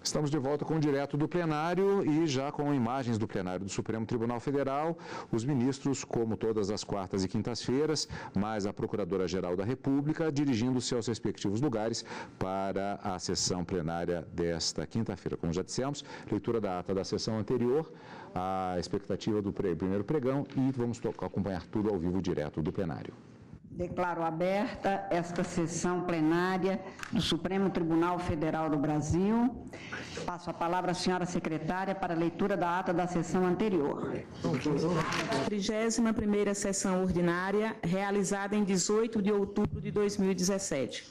Estamos de volta com o direto do plenário e já com imagens do plenário do Supremo Tribunal Federal. Os ministros, como todas as quartas e quintas-feiras, mais a Procuradora-Geral da República, dirigindo-se aos respectivos lugares para a sessão plenária desta quinta-feira. Como já dissemos, leitura da ata da sessão anterior, a expectativa do primeiro pregão e vamos acompanhar tudo ao vivo direto do plenário. Declaro aberta esta sessão plenária do Supremo Tribunal Federal do Brasil. Passo a palavra à senhora secretária para a leitura da ata da sessão anterior. 31ª sessão ordinária, realizada em 18 de outubro de 2017.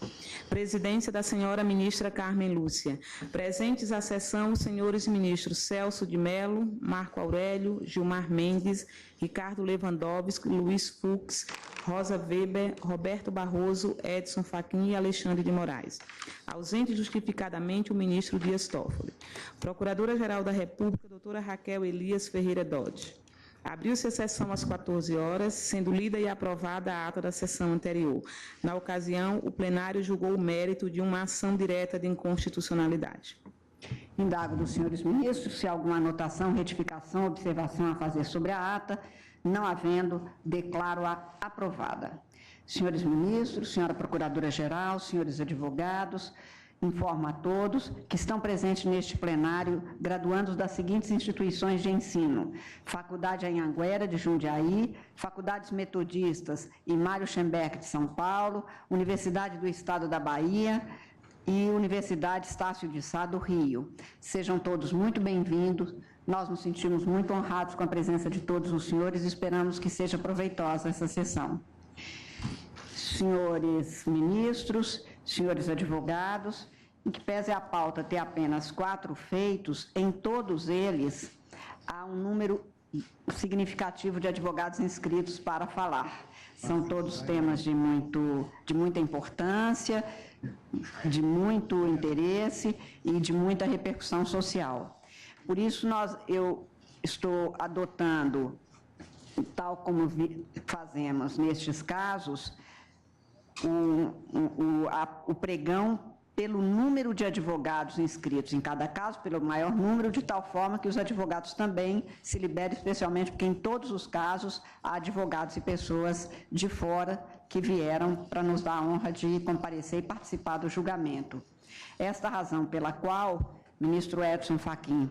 Presidência da senhora ministra Carmen Lúcia. Presentes à sessão os senhores ministros Celso de Mello, Marco Aurélio, Gilmar Mendes, Ricardo Lewandowski, Luiz Fux, Rosa Weber, Roberto Barroso, Edson Fachin e Alexandre de Moraes. Ausente justificadamente o ministro Dias Toffoli. Procuradora-Geral da República, doutora Raquel Elias Ferreira Dodge. Abriu-se a sessão às 14 horas, sendo lida e aprovada a ata da sessão anterior. Na ocasião, o plenário julgou o mérito de uma ação direta de inconstitucionalidade. Indago dos senhores ministros se há alguma anotação, retificação, observação a fazer sobre a ata. Não havendo, declaro-a aprovada. Senhores ministros, senhora Procuradora-Geral, senhores advogados, informo a todos que estão presentes neste plenário graduandos das seguintes instituições de ensino: Faculdade Anhanguera de Jundiaí, Faculdades Metodistas e Mário Schemberg de São Paulo, Universidade do Estado da Bahia e Universidade Estácio de Sá do Rio. Sejam todos muito bem-vindos. Nós nos sentimos muito honrados com a presença de todos os senhores e esperamos que seja proveitosa essa sessão. Senhores ministros, senhores advogados, em que pese a pauta ter apenas 4 feitos, em todos eles há um número significativo de advogados inscritos para falar. São todos temas de muita importância, de muito interesse e de muita repercussão social. Por isso, eu estou adotando, tal como fazemos nestes casos, o pregão pelo número de advogados inscritos em cada caso, pelo maior número, de tal forma que os advogados também se liberem, especialmente porque em todos os casos há advogados e pessoas de fora que vieram para nos dar a honra de comparecer e participar do julgamento. Esta razão pela qual ministro Edson Fachin,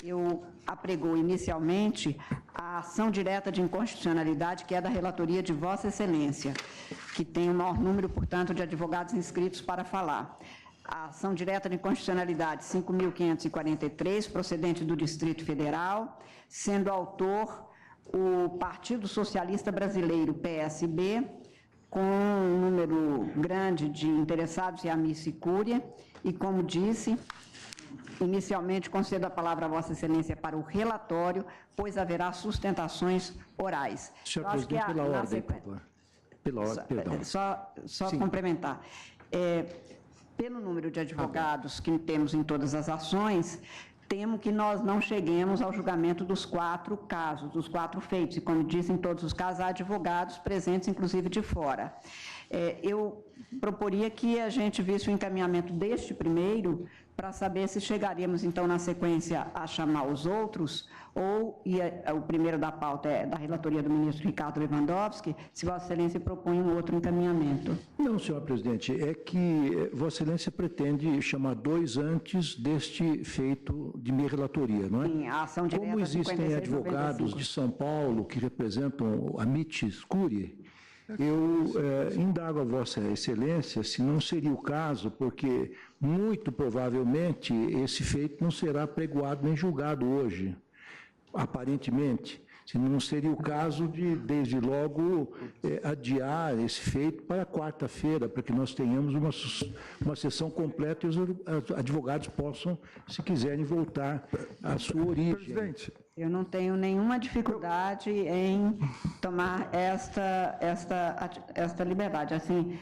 eu apregou inicialmente a ação direta de inconstitucionalidade, que é da relatoria de Vossa Excelência, que tem o maior número, portanto, de advogados inscritos para falar. A ação direta de inconstitucionalidade 5.543, procedente do Distrito Federal, sendo autor o Partido Socialista Brasileiro, PSB, com um número grande de interessados e a Miss Cúria, e, como disse, inicialmente, concedo a palavra a Vossa Excelência para o relatório, pois haverá sustentações orais. Senhor presidente, pela ordem, por favor. Pela ordem, perdão. Só complementar. Pelo número de advogados que temos em todas as ações, temo que nós não cheguemos ao julgamento dos 4 casos, dos 4 feitos. E, como disse, em todos os casos, há advogados presentes, inclusive de fora. Eu proporia que a gente visse o encaminhamento deste primeiro para saber se chegaríamos, então, na sequência, a chamar os outros, ou o primeiro da pauta é da relatoria do ministro Ricardo Lewandowski, se Vossa Excelência propõe um outro encaminhamento. Não, senhor presidente, é que Vossa Excelência pretende chamar 2 antes deste feito de minha relatoria, não é? Sim, a ação direta. Como existem 56, advogados 95. de São Paulo que representam a MIT Cúria, eu indago a Vossa Excelência se não seria o caso, porque muito provavelmente esse feito não será pregoado nem julgado hoje, aparentemente. Se não seria o caso de, desde logo, adiar esse feito para quarta-feira, para que nós tenhamos uma sessão completa e os advogados possam, se quiserem, voltar à sua origem. Presidente. Eu não tenho nenhuma dificuldade em tomar esta liberdade. Assim,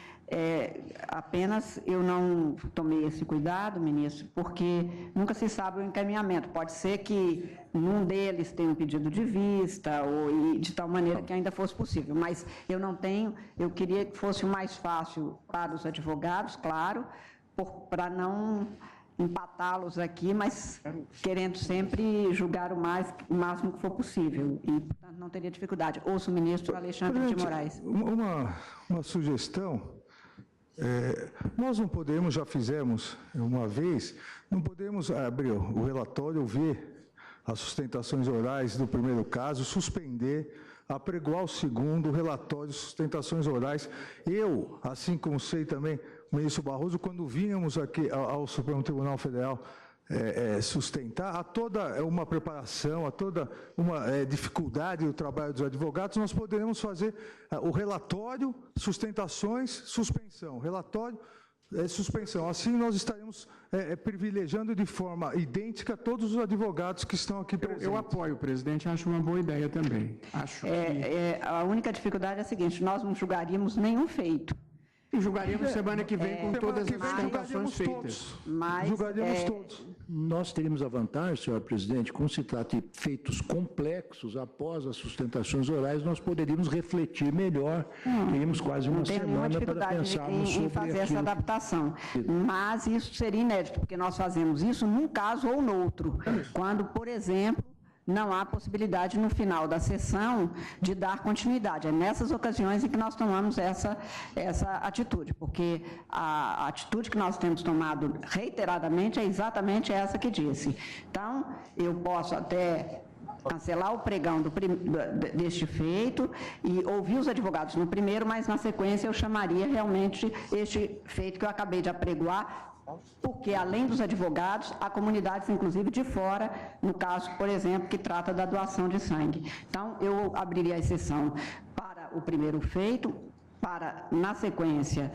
apenas eu não tomei esse cuidado, ministro, porque nunca se sabe o encaminhamento. Pode ser que num deles tenha um pedido de vista, ou de tal maneira que ainda fosse possível. Mas eu não tenho, eu queria que fosse o mais fácil para os advogados, claro, para não empatá-los aqui, mas querendo sempre julgar o máximo que for possível. E, portanto, não teria dificuldade. Ouço o ministro Alexandre de Moraes. Uma sugestão. Nós não podemos, já fizemos uma vez, não podemos abrir o relatório, ver as sustentações orais do primeiro caso, suspender, apregoar o segundo, o relatório, sustentações orais. Eu, assim como sei também, o ministro Barroso, quando vínhamos aqui ao Supremo Tribunal Federal sustentar, há toda uma preparação, há toda uma dificuldade do trabalho dos advogados, nós poderemos fazer o relatório, sustentações, suspensão, relatório, suspensão. Assim nós estaremos privilegiando de forma idêntica todos os advogados que estão aqui presentes. Eu apoio, presidente, acho uma boa ideia também. Acho a única dificuldade é a seguinte, nós não julgaríamos nenhum feito. E julgaríamos semana que vem com todas as sustentações feitas. Julgaríamos todos. Nós teríamos a vantagem, senhor presidente, como se trata de feitos complexos, após as sustentações orais, nós poderíamos refletir melhor, teríamos quase uma semana para pensarmos sobre em fazer essa adaptação. Mas isso seria inédito, porque nós fazemos isso num caso ou no outro. Quando, por exemplo, não há possibilidade no final da sessão de dar continuidade. É nessas ocasiões em que nós tomamos essa atitude, porque a atitude que nós temos tomado reiteradamente é exatamente essa que disse. Então, eu posso até cancelar o pregão deste feito e ouvir os advogados no primeiro, mas na sequência eu chamaria realmente este feito que eu acabei de apregoar, porque, além dos advogados, há comunidades, inclusive, de fora, no caso, por exemplo, que trata da doação de sangue. Então, eu abriria a exceção para o primeiro feito, para, na sequência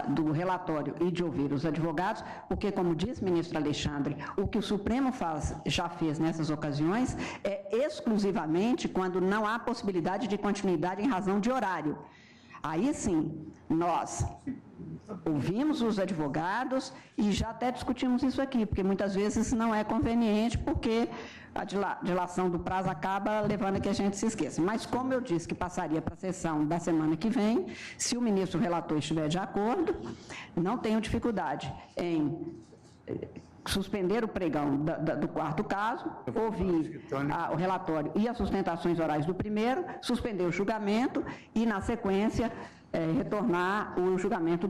do relatório e de ouvir os advogados, porque, como diz o ministro Alexandre, o que o Supremo já fez nessas ocasiões é exclusivamente quando não há possibilidade de continuidade em razão de horário. Aí sim, nós ouvimos os advogados e já até discutimos isso aqui, porque muitas vezes não é conveniente, porque a dilação do prazo acaba levando a que a gente se esqueça. Mas, como eu disse que passaria para a sessão da semana que vem, se o ministro relator estiver de acordo, não tenho dificuldade em suspender o pregão do quarto caso, ouvir o relatório e as sustentações orais do primeiro, suspender o julgamento e, na sequência, retornar o julgamento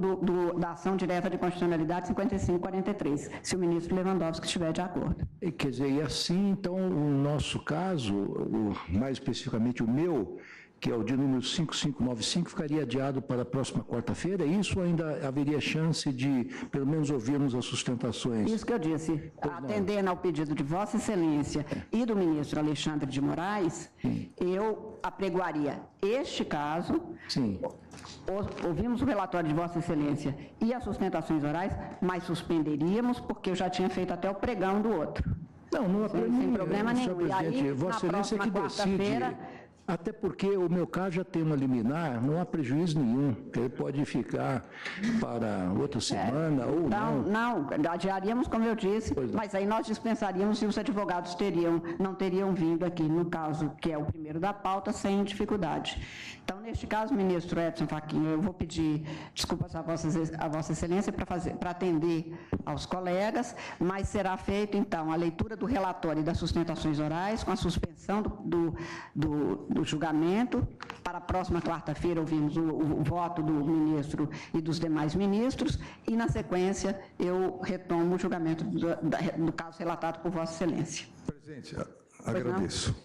da ação direta de constitucionalidade 5543, se o ministro Lewandowski estiver de acordo. Quer dizer, e assim, então, o nosso caso, mais especificamente o meu, que é o de número 5595, ficaria adiado para a próxima quarta-feira? Isso ainda haveria chance de, pelo menos, ouvirmos as sustentações? Isso que eu disse. Atendendo ao pedido de Vossa Excelência e do ministro Alexandre de Moraes, eu apregoaria este caso. Sim. Ouvimos o relatório de Vossa Excelência e as sustentações orais, mas suspenderíamos, porque eu já tinha feito até o pregão do outro. Não há sem problema nenhum. Senhor presidente, e aí, Vossa Excelência que decide. Até porque o meu caso já tem uma liminar, não há prejuízo nenhum. Ele pode ficar para outra semana ou não. Não, adiaríamos, como eu disse, mas aí nós dispensaríamos se os advogados não teriam vindo aqui, no caso, que é o primeiro da pauta, sem dificuldade. Então, neste caso, ministro Edson Fachin, eu vou pedir desculpas a Vossa Excelência para atender aos colegas, mas será feita, então, a leitura do relatório e das sustentações orais, com a suspensão do julgamento. Para a próxima quarta-feira ouvimos o voto do ministro e dos demais ministros e, na sequência, eu retomo o julgamento do caso relatado por Vossa Excelência. Presidente, agradeço.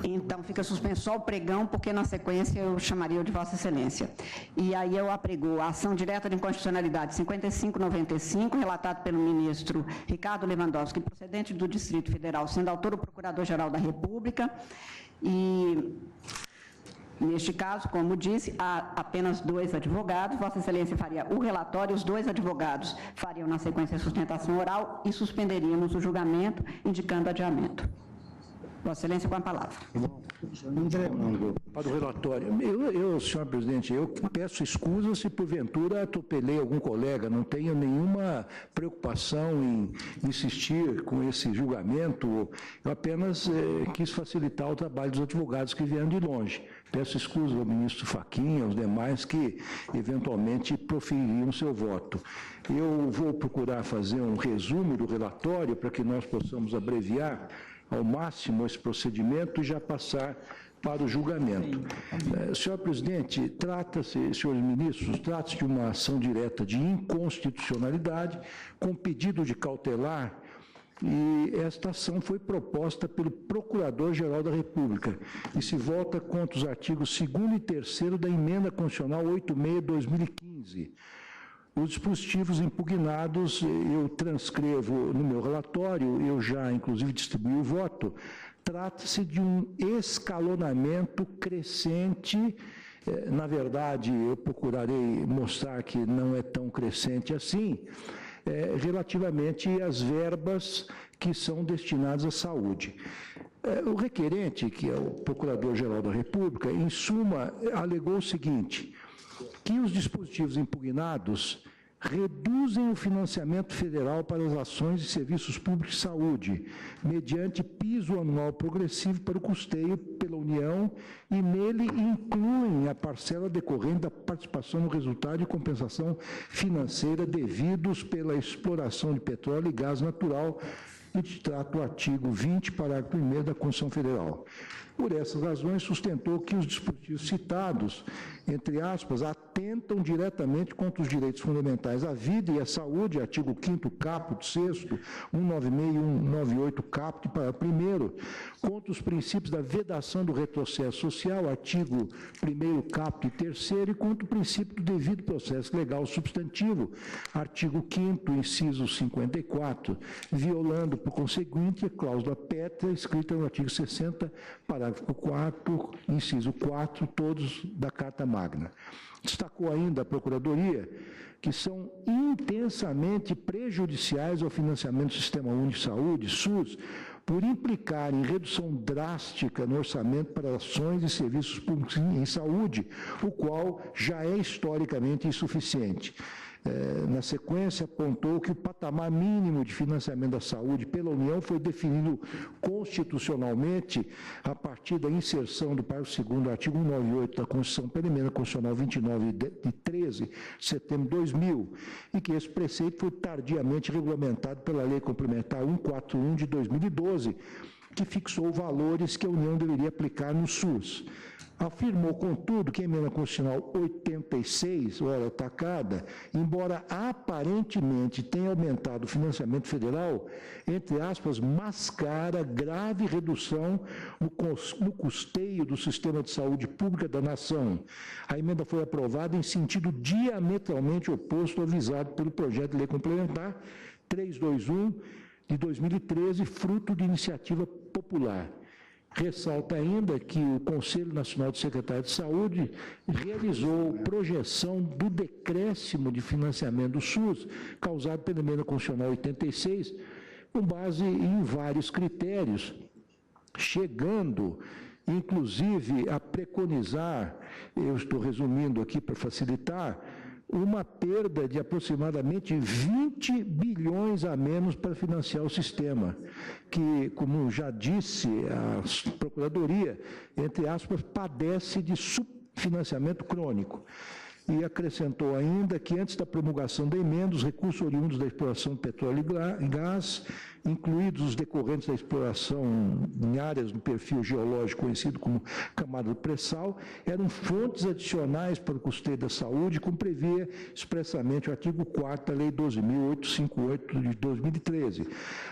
Então, fica suspenso só o pregão, porque, na sequência, eu chamaria o de Vossa Excelência. E aí eu aprego a ação direta de inconstitucionalidade 5595, relatado pelo ministro Ricardo Lewandowski, procedente do Distrito Federal, sendo autor o Procurador-Geral da República. E, neste caso, como disse, há apenas 2 advogados. Vossa Excelência faria o relatório, os 2 advogados fariam, na sequência, a sustentação oral e suspenderíamos o julgamento, indicando adiamento. Vossa Excelência, com a palavra. André, para o relatório. Senhor presidente, eu peço escusas se porventura atropelei algum colega, não tenho nenhuma preocupação em insistir com esse julgamento, eu apenas quis facilitar o trabalho dos advogados que vieram de longe. Peço escusas ao ministro Fachin, aos demais que eventualmente profeririam seu voto. Eu vou procurar fazer um resumo do relatório para que nós possamos abreviar ao máximo esse procedimento e já passar para o julgamento. Senhor presidente, trata-se, senhores ministros, trata-se de uma ação direta de inconstitucionalidade com pedido de cautelar, e esta ação foi proposta pelo Procurador-Geral da República e se volta contra os artigos 2º e 3º da Emenda Constitucional 86/2015. Os dispositivos impugnados, eu transcrevo no meu relatório, eu já, inclusive, distribuí o voto. Trata-se de um escalonamento crescente. Na verdade, eu procurarei mostrar que não é tão crescente assim, relativamente às verbas que são destinadas à saúde. O requerente, que é o Procurador-Geral da República, em suma, alegou o seguinte: que os dispositivos impugnados reduzem o financiamento federal para as ações e serviços públicos de saúde, mediante piso anual progressivo para o custeio pela União, e nele incluem a parcela decorrente da participação no resultado de compensação financeira devidos pela exploração de petróleo e gás natural, e de trata o artigo 20, parágrafo 1º da Constituição Federal. Por essas razões, sustentou que os dispositivos citados, entre aspas, atentam diretamente contra os direitos fundamentais à vida e à saúde, artigo 5º caput 6º, 196 e 198 caput, parágrafo 1º, contra os princípios da vedação do retrocesso social, artigo 1º caput 3º, e contra o princípio do devido processo legal substantivo, artigo 5º, inciso 54, violando, por conseguinte, a cláusula pétrea escrita no artigo 60, parágrafo 4, inciso 4, todos da Carta Magna. Destacou ainda a Procuradoria que são intensamente prejudiciais ao financiamento do Sistema Único de Saúde, SUS, por implicar em redução drástica no orçamento para ações e serviços públicos em saúde, o qual já é historicamente insuficiente. Na sequência, apontou que o patamar mínimo de financiamento da saúde pela União foi definido constitucionalmente a partir da inserção do parágrafo 2º do artigo 198 da Constituição pela Emenda Constitucional 29 de 13 de setembro de 2000, e que esse preceito foi tardiamente regulamentado pela Lei Complementar 141 de 2012, que fixou valores que a União deveria aplicar no SUS. Afirmou, contudo, que a Emenda Constitucional 86, ora atacada, embora aparentemente tenha aumentado o financiamento federal, entre aspas, mascara grave redução no custeio do sistema de saúde pública da nação. A emenda foi aprovada em sentido diametralmente oposto ao visado pelo projeto de lei complementar 321 de 2013, fruto de iniciativa popular. Ressalta ainda que o Conselho Nacional de Secretários de Saúde realizou projeção do decréscimo de financiamento do SUS, causado pela Emenda Constitucional 86, com base em vários critérios, chegando, inclusive, a preconizar, eu estou resumindo aqui para facilitar, uma perda de aproximadamente 20 bilhões a menos para financiar o sistema, que, como já disse a Procuradoria, entre aspas, padece de subfinanciamento crônico. E acrescentou ainda que, antes da promulgação da emenda, os recursos oriundos da exploração de petróleo e gás, incluídos os decorrentes da exploração em áreas do perfil geológico conhecido como camada do pré-sal, eram fontes adicionais para o custeio da saúde, como prevê expressamente o artigo 4º da Lei 12.858 de 2013.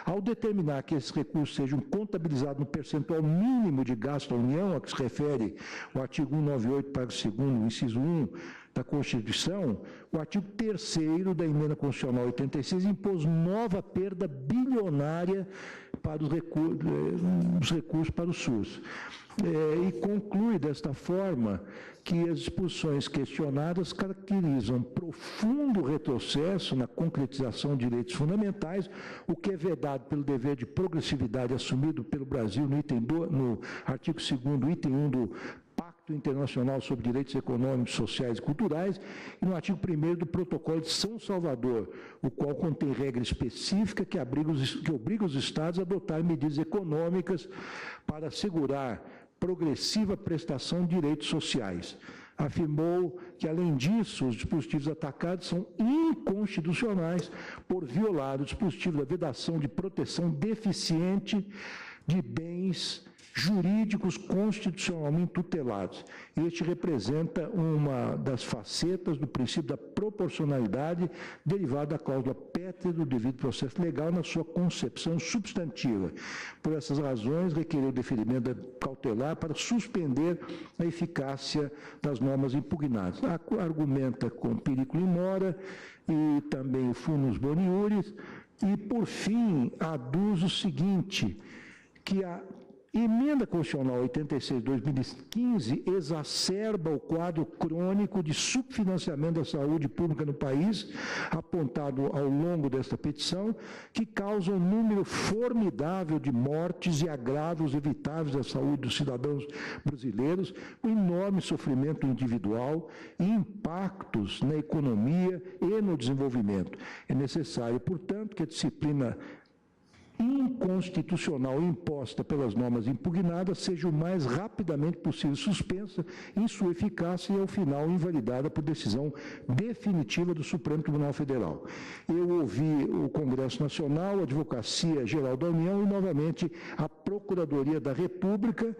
Ao determinar que esses recursos sejam contabilizados no percentual mínimo de gasto da União, a que se refere o artigo 198, parágrafo 2º, inciso 1, da Constituição, o artigo 3º da Emenda Constitucional 86 impôs nova perda bilionária para os recursos para o SUS. E conclui desta forma que as disposições questionadas caracterizam profundo retrocesso na concretização de direitos fundamentais, o que é vedado pelo dever de progressividade assumido pelo Brasil no artigo 2º, item 1 do Pacto Internacional sobre Direitos Econômicos, Sociais e Culturais, e no artigo 1º do Protocolo de São Salvador, o qual contém regra específica que obriga os Estados a adotar medidas econômicas para assegurar progressiva prestação de direitos sociais. Afirmou que, além disso, os dispositivos atacados são inconstitucionais por violar o dispositivo da vedação de proteção deficiente de bens jurídicos constitucionalmente tutelados. Este representa uma das facetas do princípio da proporcionalidade derivado da cláusula pétrea do devido processo legal na sua concepção substantiva. Por essas razões, requereu o deferimento cautelar para suspender a eficácia das normas impugnadas. Argumenta com periculum in mora e também o funus boni iuris e, por fim, aduz o seguinte, que a Emenda Constitucional 86/2015 exacerba o quadro crônico de subfinanciamento da saúde pública no país, apontado ao longo desta petição, que causa um número formidável de mortes e agravos evitáveis à saúde dos cidadãos brasileiros, um enorme sofrimento individual e impactos na economia e no desenvolvimento. É necessário, portanto, que a disciplina inconstitucional imposta pelas normas impugnadas seja o mais rapidamente possível suspensa em sua eficácia e, ao final, invalidada por decisão definitiva do Supremo Tribunal Federal. Eu ouvi o Congresso Nacional, a Advocacia Geral da União e, novamente, a Procuradoria da República,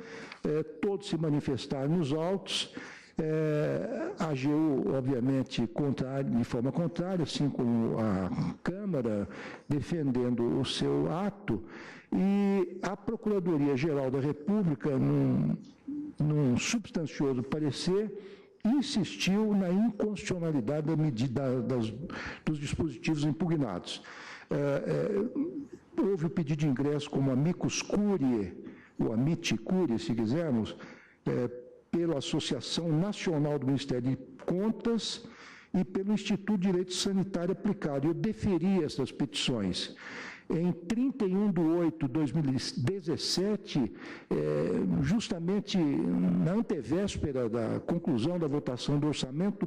todos se manifestaram nos autos. A AGU, obviamente, de forma contrária, assim como a Câmara, defendendo o seu ato, e a Procuradoria-Geral da República, num substancioso parecer, insistiu na inconstitucionalidade da medida dos dispositivos impugnados. Houve o pedido de ingresso como amicus curiae, ou amici curiae, se quisermos, pela Associação Nacional do Ministério de Contas e pelo Instituto de Direito Sanitário Aplicado. Eu deferi essas petições. Em 31/8/2017, justamente na antevéspera da conclusão da votação do orçamento,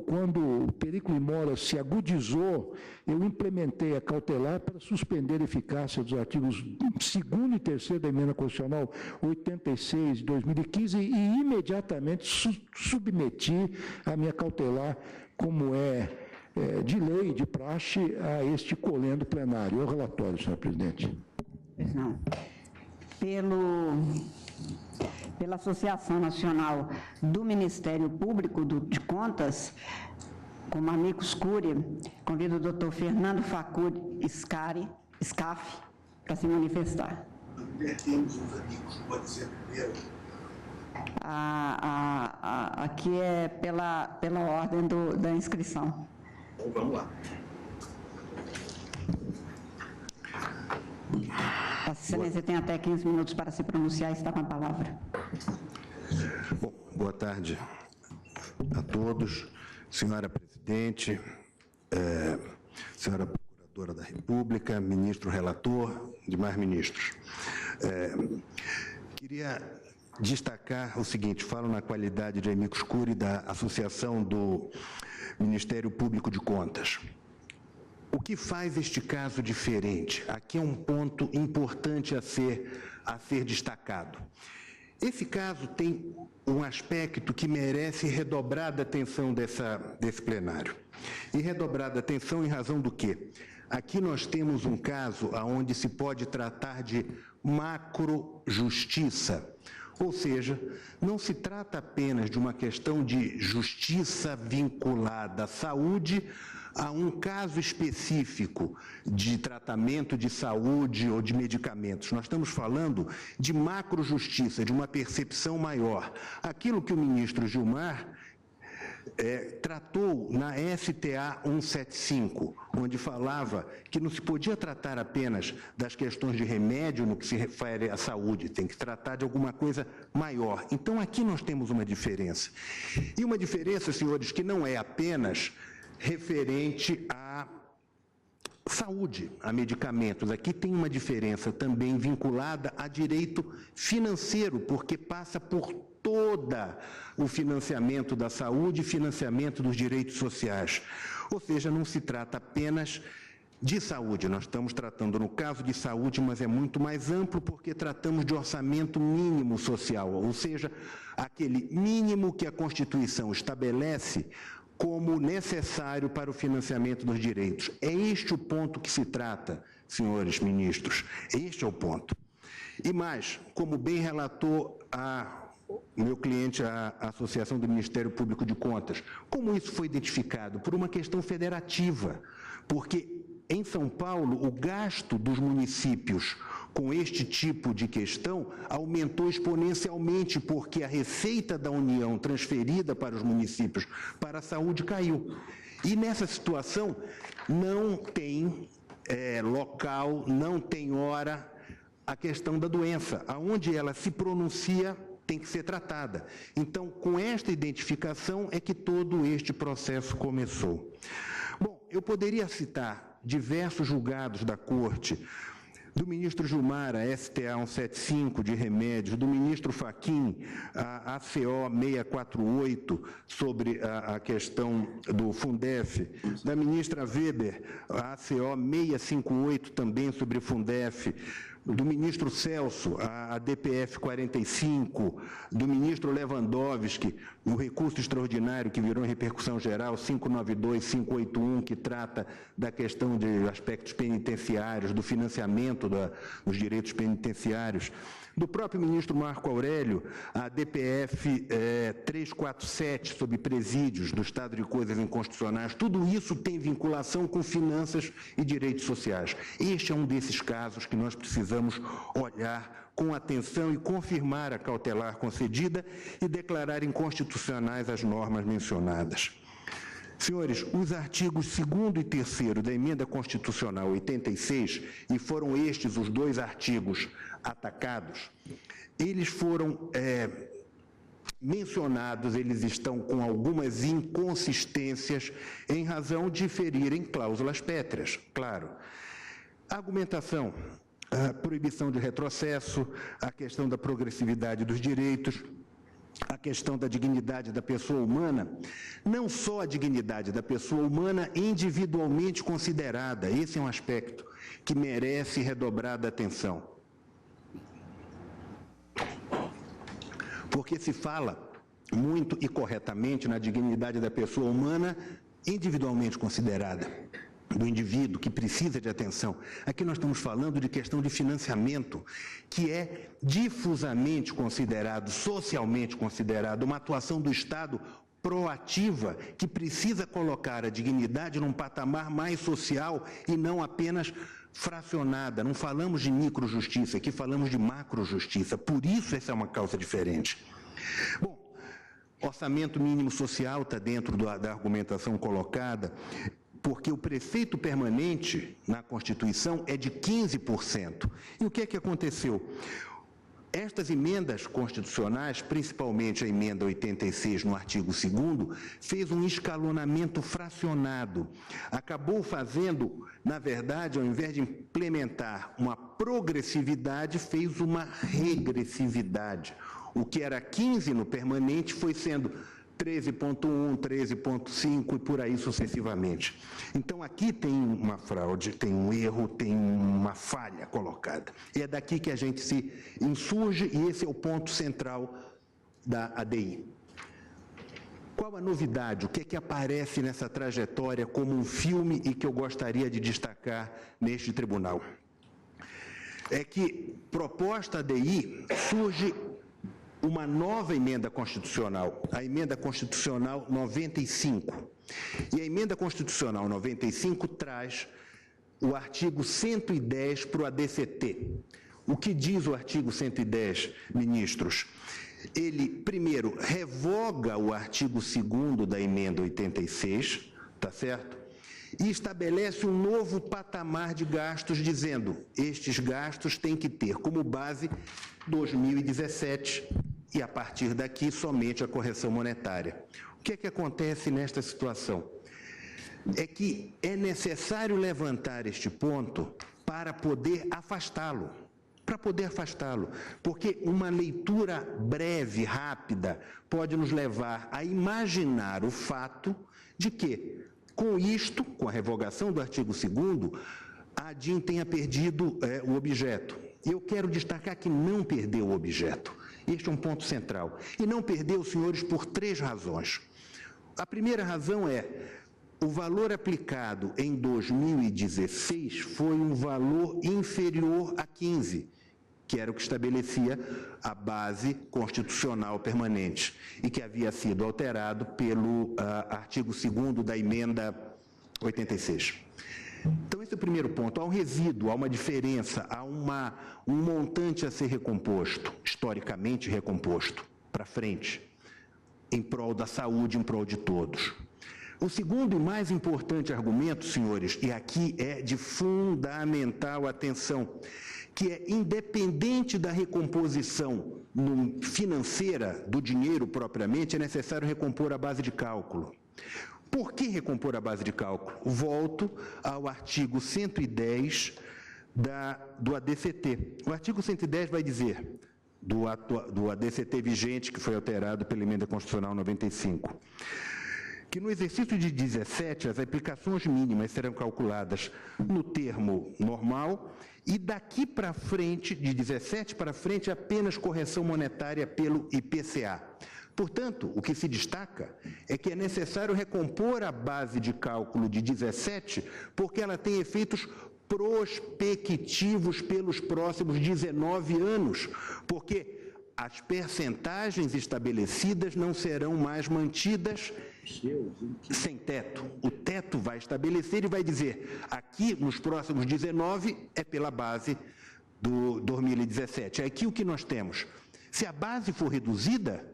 quando o periculum in mora se agudizou, eu implementei a cautelar para suspender a eficácia dos artigos 2º e 3º da Emenda Constitucional 86 de 2015 e imediatamente submeti a minha cautelar, como de lei, de praxe, a este colendo plenário. É o relatório, senhor presidente. Não. Pela Associação Nacional do Ministério Público de Contas, como amicus curiae, convido o doutor Fernando Facuri Scaff para se manifestar. Invertemos os amigos, pode ser primeiro. Aqui é pela ordem da inscrição. Então, vamos lá. Vossa Excelência tem até 15 minutos para se pronunciar e está com a palavra. Bom, boa tarde a todos. Senhora Presidente, senhora Procuradora da República, ministro relator, demais ministros. Queria destacar o seguinte, falo na qualidade de amicus curiae da Associação do Ministério Público de Contas. O que faz este caso diferente? Aqui é um ponto importante a ser destacado. Esse caso tem um aspecto que merece redobrada atenção desse plenário. E redobrada atenção em razão do quê? Aqui nós temos um caso onde se pode tratar de macrojustiça. Ou seja, não se trata apenas de uma questão de justiça vinculada à saúde, a um caso específico de tratamento de saúde ou de medicamentos. Nós estamos falando de macrojustiça, de uma percepção maior. Aquilo que o ministro Gilmar tratou na STA 175, onde falava que não se podia tratar apenas das questões de remédio no que se refere à saúde, tem que tratar de alguma coisa maior. Então, aqui nós temos uma diferença. E uma diferença, senhores, que não é apenas referente à saúde, a medicamentos. Aqui tem uma diferença também vinculada a direito financeiro, porque passa por toda o financiamento da saúde e financiamento dos direitos sociais. Ou seja, não se trata apenas de saúde, nós estamos tratando no caso de saúde, mas é muito mais amplo porque tratamos de orçamento mínimo social, ou seja, aquele mínimo que a Constituição estabelece como necessário para o financiamento dos direitos. É este o ponto que se trata, senhores ministros, este é o ponto. E mais, como bem relatou o meu cliente, a Associação do Ministério Público de Contas, como isso foi identificado? Por uma questão federativa, porque em São Paulo o gasto dos municípios com este tipo de questão aumentou exponencialmente, porque a receita da União transferida para os municípios para a saúde caiu. E nessa situação não tem local, não tem hora a questão da doença. Aonde ela se pronuncia tem que ser tratada. Então, com esta identificação é que todo este processo começou. Bom, eu poderia citar diversos julgados da Corte, do ministro Gilmar, a STA 175 de remédios, do ministro Fachin, a ACO 648 sobre a questão do Fundef, da ministra Weber, a ACO 658 também sobre o Fundef, do ministro Celso, a DPF 45, do ministro Lewandowski, o recurso extraordinário que virou em repercussão geral, 592-581, que trata da questão de aspectos penitenciários, do financiamento dos direitos penitenciários, do próprio ministro Marco Aurélio, a DPF 347, sobre presídios do estado de coisas inconstitucionais. Tudo isso tem vinculação com finanças e direitos sociais. Este é um desses casos que nós precisamos olhar com atenção e confirmar a cautelar concedida e declarar inconstitucionais as normas mencionadas. Senhores, os artigos 2º e 3º da Emenda Constitucional 86, e foram estes os dois artigos atacados, eles foram mencionados, eles estão com algumas inconsistências em razão de ferirem cláusulas pétreas, claro. A argumentação, a proibição de retrocesso, a questão da progressividade dos direitos, a questão da dignidade da pessoa humana, não só a dignidade da pessoa humana individualmente considerada, esse é um aspecto que merece redobrada atenção. Porque se fala muito e corretamente na dignidade da pessoa humana individualmente considerada, do indivíduo que precisa de atenção. Aqui nós estamos falando de questão de financiamento, que é difusamente considerado, socialmente considerado, uma atuação do Estado proativa, que precisa colocar a dignidade num patamar mais social e não apenas fracionada. Não falamos de microjustiça, aqui falamos de macrojustiça. Por isso essa é uma causa diferente. Bom, orçamento mínimo social está dentro da argumentação colocada, porque o prefeito permanente na Constituição é de 15%. E o que é que aconteceu? Estas emendas constitucionais, principalmente a emenda 86 no artigo 2º, fez um escalonamento fracionado. Acabou fazendo, na verdade, ao invés de implementar uma progressividade, fez uma regressividade. O que era 15 no permanente foi sendo 13.1, 13.5 e por aí sucessivamente. Então, aqui tem uma fraude, tem um erro, tem uma falha colocada. E é daqui que a gente se insurge e esse é o ponto central da ADI. Qual a novidade? O que é que aparece nessa trajetória como um filme e que eu gostaria de destacar neste tribunal? É que, proposta ADI, surge uma nova emenda constitucional, a emenda constitucional 95. E a emenda constitucional 95 traz o artigo 110 para o ADCT. O que diz o artigo 110, ministros? ele, primeiro, revoga o artigo 2º da emenda 86, tá certo? E estabelece um novo patamar de gastos, dizendo, estes gastos têm que ter como base 2017 e, a partir daqui, somente a correção monetária. O que é que acontece nesta situação? É que é necessário levantar este ponto para poder afastá-lo. Porque uma leitura breve, rápida, pode nos levar a imaginar o fato de que, com isto, com a revogação do artigo 2º, a ADIM tenha perdido o objeto. E eu quero destacar que não perdeu o objeto. Este é um ponto central. E não perdeu, senhores, por 3 razões. A primeira razão é: o valor aplicado em 2016 foi um valor inferior a 15, que era o que estabelecia a base constitucional permanente e que havia sido alterado pelo artigo 2º da emenda 86. Então, esse é o primeiro ponto. Há um resíduo, há uma diferença, há um montante a ser recomposto, historicamente recomposto, para frente, em prol da saúde, em prol de todos. O segundo e mais importante argumento, senhores, e aqui é de fundamental atenção, que é independente da recomposição financeira do dinheiro propriamente, é necessário recompor a base de cálculo. Por que recompor a base de cálculo? Volto ao artigo 110 do ADCT. O artigo 110 vai dizer, do ADCT vigente, que foi alterado pela Emenda Constitucional 95, que no exercício de 17, as aplicações mínimas serão calculadas no termo normal e daqui para frente, de 17 para frente, apenas correção monetária pelo IPCA. Portanto, o que se destaca é que é necessário recompor a base de cálculo de 17, porque ela tem efeitos prospectivos pelos próximos 19 anos, porque as percentagens estabelecidas não serão mais mantidas sem teto. O teto vai estabelecer e vai dizer, aqui nos próximos 19 é pela base do 2017. Aqui o que nós temos? Se a base for reduzida,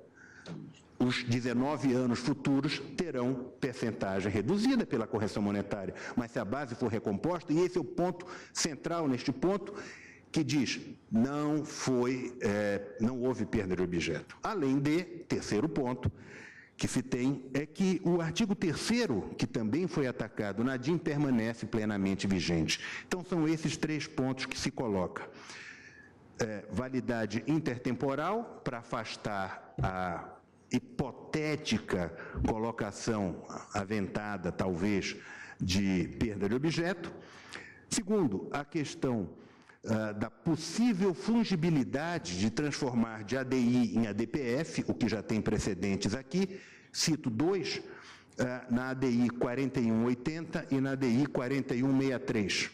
os 19 anos futuros terão percentagem reduzida pela correção monetária. Mas se a base for recomposta, e esse é o ponto central neste ponto, que diz, não houve perda de objeto. Além de, terceiro ponto, que se tem, é que o artigo 3º, que também foi atacado na ADIM, permanece plenamente vigente. Então, são esses 3 pontos que se coloca. Validade intertemporal, para afastar a hipotética colocação aventada, talvez, de perda de objeto. Segundo, a questão da possível fungibilidade de transformar de ADI em ADPF, o que já tem precedentes aqui, cito 2, na ADI 4180 e na ADI 4163.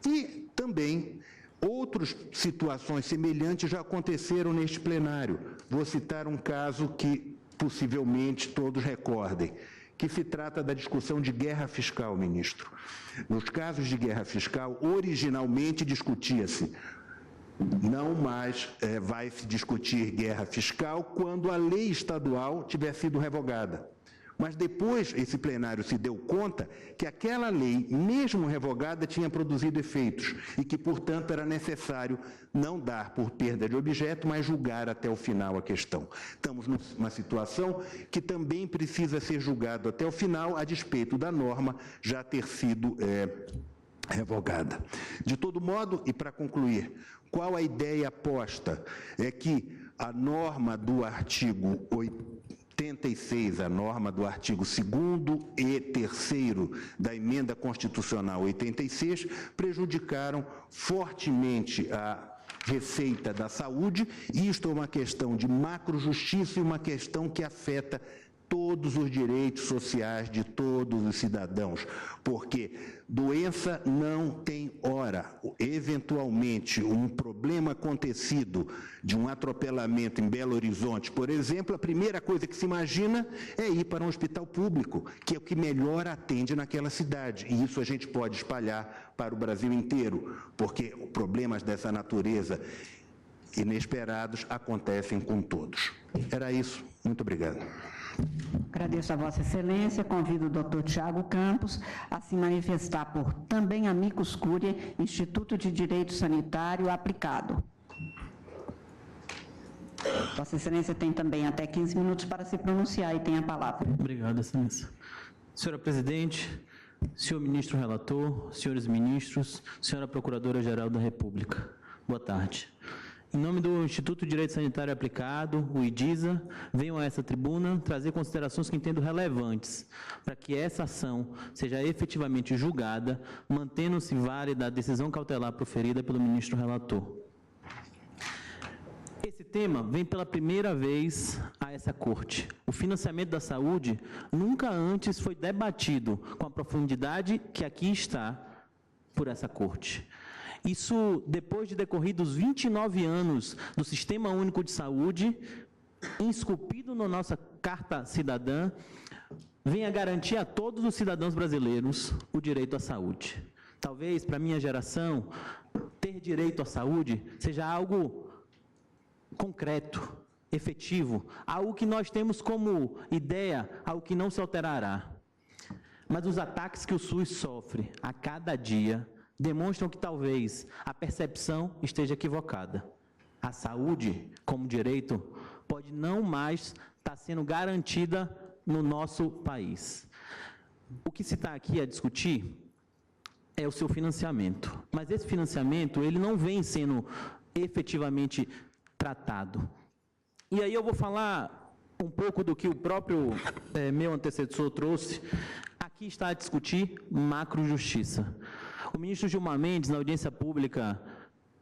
E também outras situações semelhantes já aconteceram neste plenário. Vou citar um caso que possivelmente todos recordem, que se trata da discussão de guerra fiscal, ministro. Nos casos de guerra fiscal, originalmente discutia-se, não mais vai se discutir guerra fiscal quando a lei estadual tiver sido revogada. Mas depois esse plenário se deu conta que aquela lei, mesmo revogada, tinha produzido efeitos e que, portanto, era necessário não dar por perda de objeto, mas julgar até o final a questão. Estamos numa situação que também precisa ser julgado até o final, a despeito da norma já ter sido revogada. De todo modo, e para concluir, qual a ideia posta? É que a norma do artigo 86, a norma do artigo 2º e 3º da Emenda Constitucional 86, prejudicaram fortemente a receita da saúde, e isto é uma questão de macrojustiça e uma questão que afeta todos os direitos sociais de todos os cidadãos, porque doença não tem hora. Eventualmente, um problema acontecido de um atropelamento em Belo Horizonte, por exemplo, a primeira coisa que se imagina é ir para um hospital público, que é o que melhor atende naquela cidade, e isso a gente pode espalhar para o Brasil inteiro, porque problemas dessa natureza inesperados acontecem com todos. Era isso. Muito obrigado. Agradeço a Vossa Excelência. Convido o doutor Tiago Campos a se manifestar por também amicus curiae, Instituto de Direito Sanitário Aplicado. Vossa Excelência tem também até 15 minutos para se pronunciar e tem a palavra. Obrigado, Excelência. Senhora Presidente, senhor Ministro Relator, senhores ministros, senhora Procuradora-Geral da República, boa tarde. Em nome do Instituto de Direito Sanitário Aplicado, o IDISA, venho a essa tribuna trazer considerações que entendo relevantes para que essa ação seja efetivamente julgada, mantendo-se válida a decisão cautelar proferida pelo Ministro Relator. Esse tema vem pela primeira vez a essa Corte. O financiamento da saúde nunca antes foi debatido com a profundidade que aqui está por essa Corte. Isso depois de decorridos 29 anos do Sistema Único de Saúde, esculpido na nossa Carta Cidadã, vem a garantir a todos os cidadãos brasileiros o direito à saúde. Talvez, para a minha geração, ter direito à saúde seja algo concreto, efetivo, algo que nós temos como ideia, algo que não se alterará. Mas os ataques que o SUS sofre a cada dia demonstram que talvez a percepção esteja equivocada. A saúde, como direito, pode não mais estar sendo garantida no nosso país. O que se está aqui a discutir é o seu financiamento. Mas esse financiamento, ele não vem sendo efetivamente tratado. E aí eu vou falar um pouco do que o próprio meu antecessor trouxe. Aqui está a discutir macrojustiça. O ministro Gilmar Mendes, na audiência pública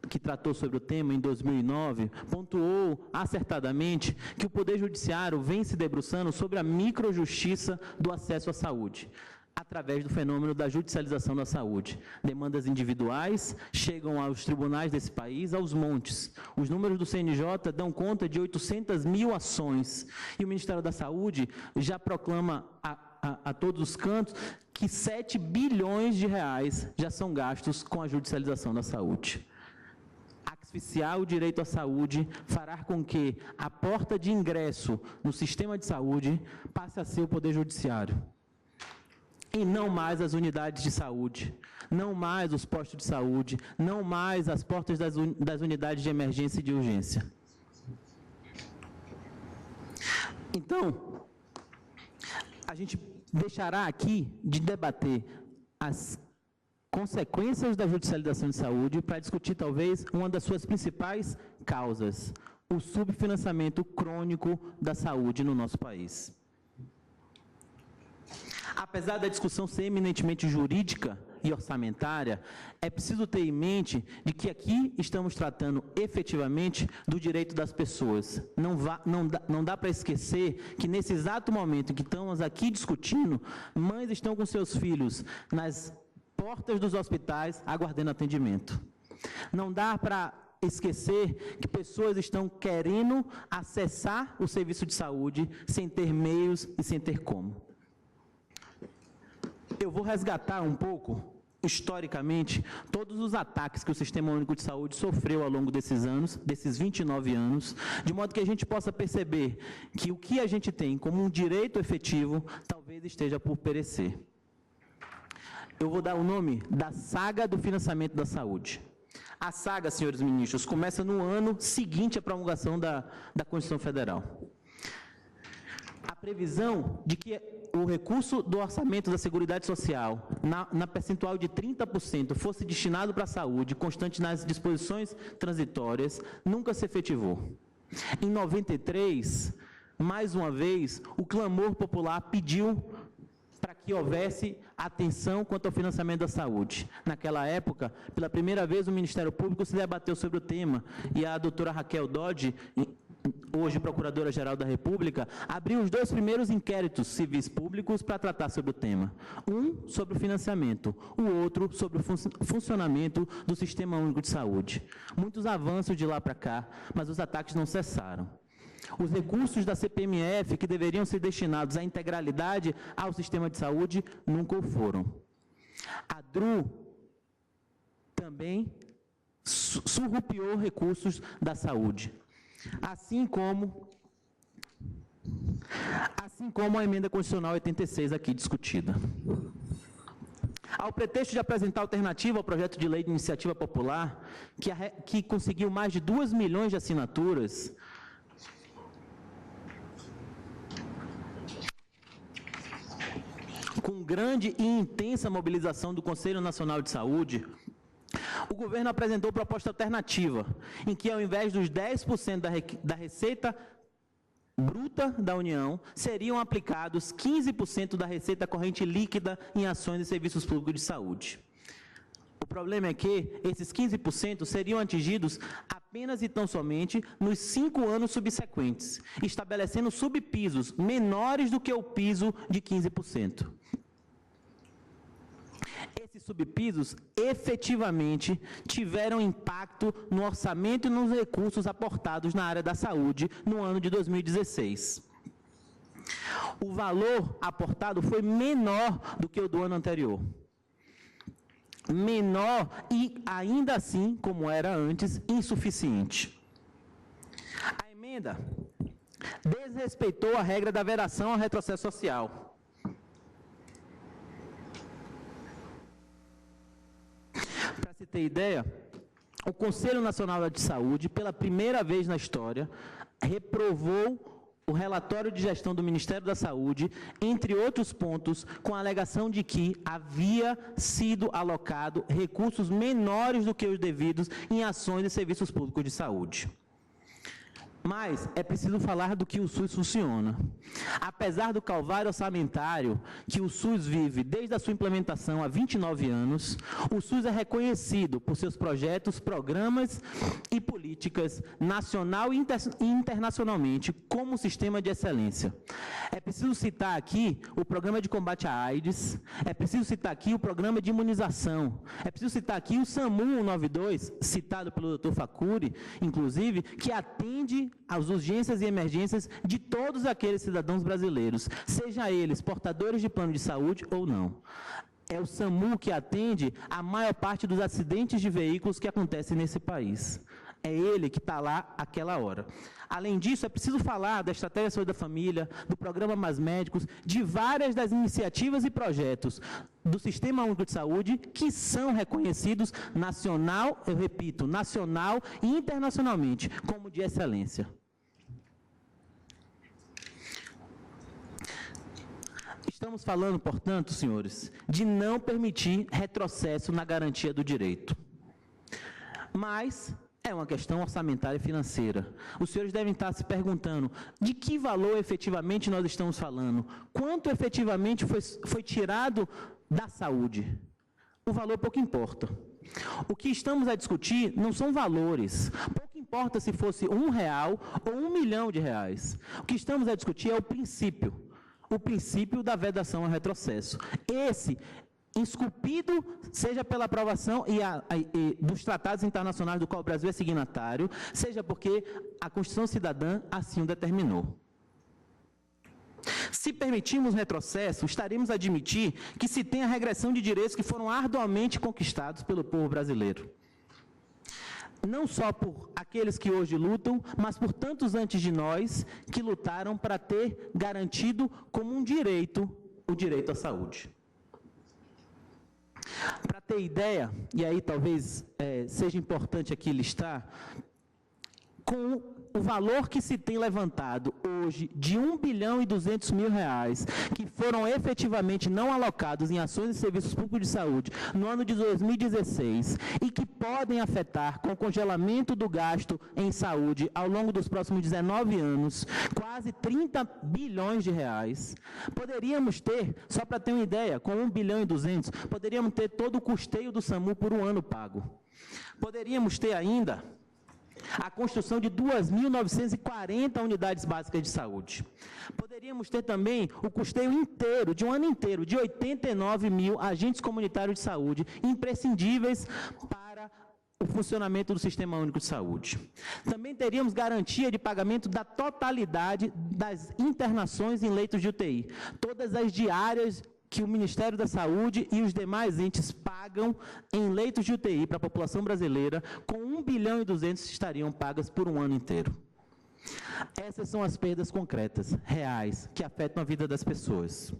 que tratou sobre o tema em 2009, pontuou acertadamente que o Poder Judiciário vem se debruçando sobre a microjustiça do acesso à saúde, através do fenômeno da judicialização da saúde. Demandas individuais chegam aos tribunais desse país aos montes. Os números do CNJ dão conta de 800 mil ações. E o Ministério da Saúde já proclama a todos os cantos que 7 bilhões de reais já são gastos com a judicialização da saúde. Asfixiar o direito à saúde fará com que a porta de ingresso no sistema de saúde passe a ser o Poder Judiciário. E não mais as unidades de saúde, não mais os postos de saúde, não mais as portas das unidades de emergência e de urgência. Então, a gente deixará aqui de debater as consequências da judicialização de saúde para discutir talvez uma das suas principais causas, o subfinanciamento crônico da saúde no nosso país. Apesar da discussão ser eminentemente jurídica e orçamentária, é preciso ter em mente de que aqui estamos tratando efetivamente do direito das pessoas. Não dá para esquecer que nesse exato momento em que estamos aqui discutindo, mães estão com seus filhos nas portas dos hospitais aguardando atendimento. Não dá para esquecer que pessoas estão querendo acessar o serviço de saúde sem ter meios e sem ter como. Eu vou resgatar um pouco, historicamente, todos os ataques que o Sistema Único de Saúde sofreu ao longo desses anos, desses 29 anos, de modo que a gente possa perceber que o que a gente tem como um direito efetivo, talvez esteja por perecer. Eu vou dar o nome da saga do financiamento da saúde. A saga, senhores ministros, começa no ano seguinte à promulgação da Constituição Federal. A previsão de que o recurso do orçamento da Seguridade Social, na percentual de 30%, fosse destinado para a saúde, constante nas disposições transitórias, nunca se efetivou. Em 93, mais uma vez, o clamor popular pediu para que houvesse atenção quanto ao financiamento da saúde. Naquela época, pela primeira vez, o Ministério Público se debateu sobre o tema, e a doutora Raquel Dodge, hoje Procuradora-Geral da República, abriu os 2 primeiros inquéritos civis públicos para tratar sobre o tema. Um sobre o financiamento, o outro sobre o funcionamento do Sistema Único de Saúde. Muitos avanços de lá para cá, mas os ataques não cessaram. Os recursos da CPMF, que deveriam ser destinados à integralidade ao sistema de saúde, nunca o foram. A DRU também surrupiou recursos da saúde. Assim como a emenda constitucional 86 aqui discutida. Ao pretexto de apresentar alternativa ao projeto de lei de iniciativa popular, que conseguiu mais de 2 milhões de assinaturas, com grande e intensa mobilização do Conselho Nacional de Saúde, o governo apresentou proposta alternativa, em que, ao invés dos 10% da receita bruta da União, seriam aplicados 15% da receita corrente líquida em ações e serviços públicos de saúde. O problema é que esses 15% seriam atingidos apenas e tão somente nos 5 anos subsequentes, estabelecendo subpisos menores do que o piso de 15%. Esses subpisos efetivamente tiveram impacto no orçamento e nos recursos aportados na área da saúde no ano de 2016. O valor aportado foi menor do que o do ano anterior. Menor e, ainda assim, como era antes, insuficiente. A emenda desrespeitou a regra da vedação ao retrocesso social. Para se ter ideia, o Conselho Nacional de Saúde, pela primeira vez na história, reprovou o relatório de gestão do Ministério da Saúde, entre outros pontos, com a alegação de que havia sido alocado recursos menores do que os devidos em ações e serviços públicos de saúde. Mas é preciso falar do que o SUS funciona. Apesar do calvário orçamentário que o SUS vive desde a sua implementação há 29 anos, o SUS é reconhecido por seus projetos, programas e políticas nacional e internacionalmente como um sistema de excelência. É preciso citar aqui o programa de combate à AIDS, é preciso citar aqui o programa de imunização, é preciso citar aqui o SAMU 192, citado pelo Dr. Facuri, inclusive, que atende às urgências e emergências de todos aqueles cidadãos brasileiros, sejam eles portadores de plano de saúde ou não. É o SAMU que atende a maior parte dos acidentes de veículos que acontecem nesse país. É ele que está lá àquela hora. Além disso, é preciso falar da Estratégia de Saúde da Família, do Programa Mais Médicos, de várias das iniciativas e projetos do Sistema Único de Saúde que são reconhecidos nacional, eu repito, nacional e internacionalmente como de excelência. Estamos falando, portanto, senhores, de não permitir retrocesso na garantia do direito. Mas é uma questão orçamentária e financeira. Os senhores devem estar se perguntando de que valor efetivamente nós estamos falando, quanto efetivamente foi tirado da saúde. O valor pouco importa. O que estamos a discutir não são valores. Pouco importa se fosse R$1 ou R$1 milhão. O que estamos a discutir é o princípio da vedação ao retrocesso. Esse esculpido, seja pela aprovação dos tratados internacionais do qual o Brasil é signatário, seja porque a Constituição Cidadã assim o determinou. Se permitirmos retrocesso, estaremos a admitir que se tem a regressão de direitos que foram arduamente conquistados pelo povo brasileiro. Não só por aqueles que hoje lutam, mas por tantos antes de nós que lutaram para ter garantido como um direito o direito à saúde. Para ter ideia, e aí talvez seja importante aqui listar, com o valor que se tem levantado hoje de R$1 bilhão e 200 mil que foram efetivamente não alocados em ações e serviços públicos de saúde no ano de 2016 e que podem afetar com o congelamento do gasto em saúde ao longo dos próximos 19 anos, quase 30 bilhões de reais, poderíamos ter, só para ter uma ideia, com 1 bilhão e 200, poderíamos ter todo o custeio do SAMU por um ano pago. Poderíamos ter ainda a construção de 2.940 unidades básicas de saúde. Poderíamos ter também o custeio inteiro, de um ano inteiro, de 89 mil agentes comunitários de saúde, imprescindíveis para o funcionamento do Sistema Único de Saúde. Também teríamos garantia de pagamento da totalidade das internações em leitos de UTI, todas as diárias que o Ministério da Saúde e os demais entes pagam em leitos de UTI para a população brasileira, com 1 bilhão e 200 estariam pagas por um ano inteiro. Essas são as perdas concretas, reais, que afetam a vida das pessoas.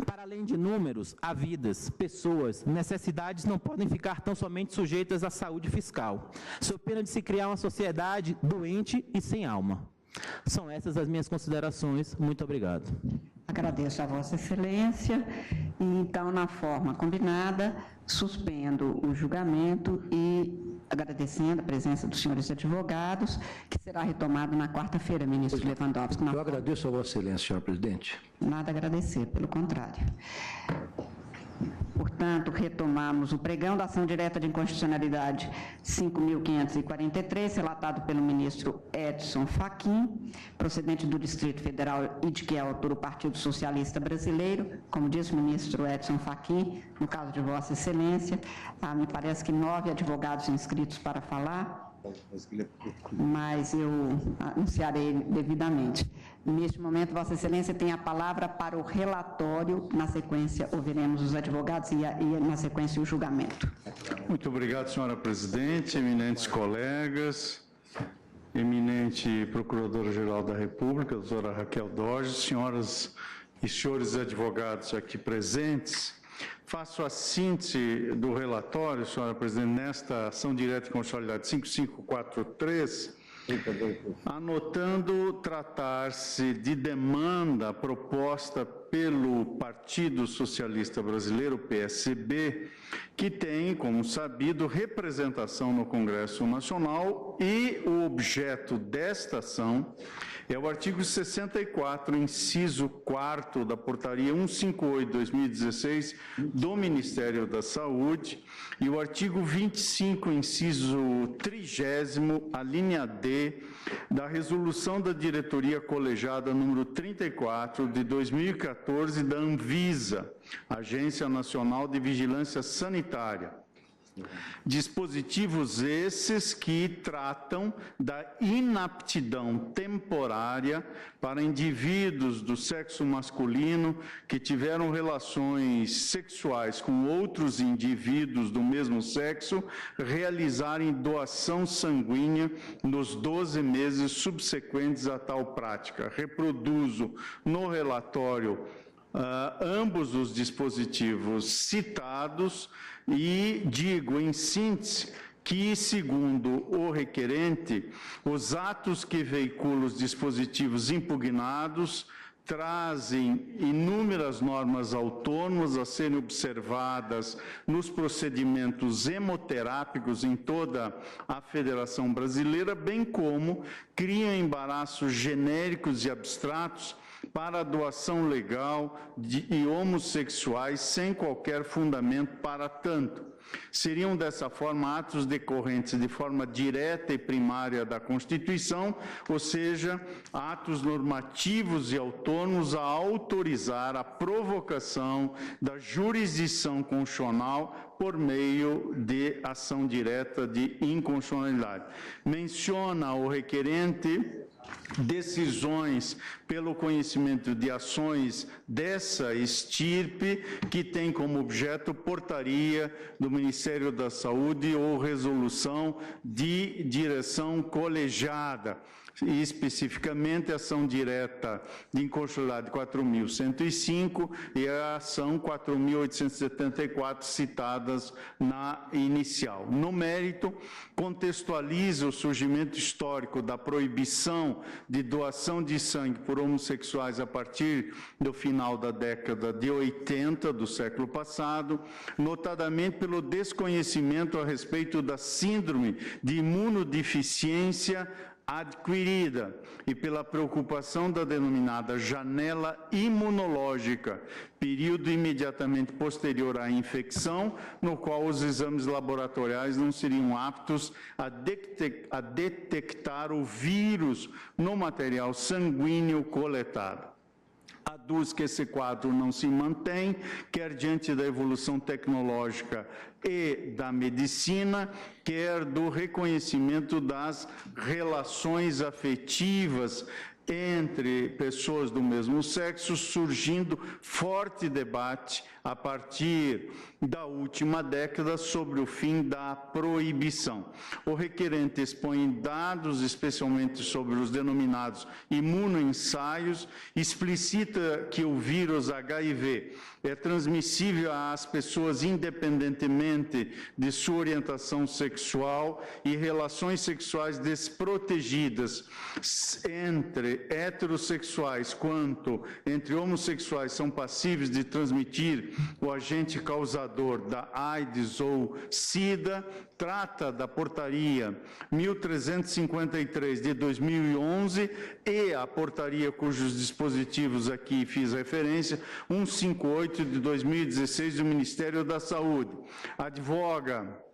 Para além de números, há vidas, pessoas, necessidades não podem ficar tão somente sujeitas à saúde fiscal, sob pena de se criar uma sociedade doente e sem alma. São essas as minhas considerações. Muito obrigado. Agradeço a Vossa Excelência e, então, na forma combinada, suspendo o julgamento e agradecendo a presença dos senhores advogados, que será retomado na quarta-feira, ministro Lewandowski. Eu agradeço a Vossa Excelência, senhor presidente. Nada a agradecer, pelo contrário. Portanto, retomamos o pregão da ação direta de inconstitucionalidade 5.543, relatado pelo ministro Edson Fachin, procedente do Distrito Federal e de que é autor o Partido Socialista Brasileiro. Como disse o ministro Edson Fachin, no caso de Vossa Excelência, me parece que 9 advogados inscritos para falar, mas eu anunciarei devidamente. Neste momento, Vossa Excelência tem a palavra para o relatório. Na sequência, ouviremos os advogados e na sequência, o julgamento. Muito obrigado, senhora presidente, eminentes colegas, eminente Procuradora-Geral da República, doutora Raquel Doge, senhoras e senhores advogados aqui presentes. Faço a síntese do relatório, senhora presidente, nesta ação direta de constitucionalidade 5543, anotando tratar-se de demanda proposta pelo Partido Socialista Brasileiro, PSB, que tem, como sabido, representação no Congresso Nacional, e o objeto desta ação é o artigo 64, inciso 4º da Portaria 158/2016 do Ministério da Saúde, e o artigo 25, inciso 30º, a linha D, da Resolução da Diretoria Colegiada número 34 de 2014 da Anvisa, Agência Nacional de Vigilância Sanitária. Dispositivos esses que tratam da inaptidão temporária para indivíduos do sexo masculino que tiveram relações sexuais com outros indivíduos do mesmo sexo realizarem doação sanguínea nos 12 meses subsequentes a tal prática. Reproduzo no relatório ambos os dispositivos citados e digo, em síntese, que, segundo o requerente, os atos que veiculam os dispositivos impugnados trazem inúmeras normas autônomas a serem observadas nos procedimentos hemoterápicos em toda a Federação Brasileira, bem como criam embaraços genéricos e abstratos para a doação legal de homossexuais sem qualquer fundamento para tanto. Seriam, dessa forma, atos decorrentes de forma direta e primária da Constituição, ou seja, atos normativos e autônomos a autorizar a provocação da jurisdição constitucional por meio de ação direta de inconstitucionalidade. Menciona o requerente decisões pelo conhecimento de ações dessa estirpe que tem como objeto portaria do Ministério da Saúde ou resolução de direção colegiada, e especificamente a ação direta de inconstitucionalidade 4.105 e a ação 4.874 citadas na inicial. No mérito, contextualiza o surgimento histórico da proibição de doação de sangue por homossexuais a partir do final da década de 80 do século passado, notadamente pelo desconhecimento a respeito da síndrome de imunodeficiência adquirida e pela preocupação da denominada janela imunológica, período imediatamente posterior à infecção, no qual os exames laboratoriais não seriam aptos a detectar o vírus no material sanguíneo coletado. Aduz que esse quadro não se mantém, quer diante da evolução tecnológica e da medicina, quer do reconhecimento das relações afetivas entre pessoas do mesmo sexo, surgindo forte debate a partir da última década sobre o fim da proibição. O requerente expõe dados, especialmente sobre os denominados imunoensaios, explicita que o vírus HIV é transmissível às pessoas independentemente de sua orientação sexual e relações sexuais desprotegidas entre heterossexuais quanto entre homossexuais são passíveis de transmitir o agente causador da AIDS ou SIDA. Trata da portaria 1353 de 2011 e a portaria cujos dispositivos aqui fiz referência, 158 de 2016 do Ministério da Saúde. Advoga,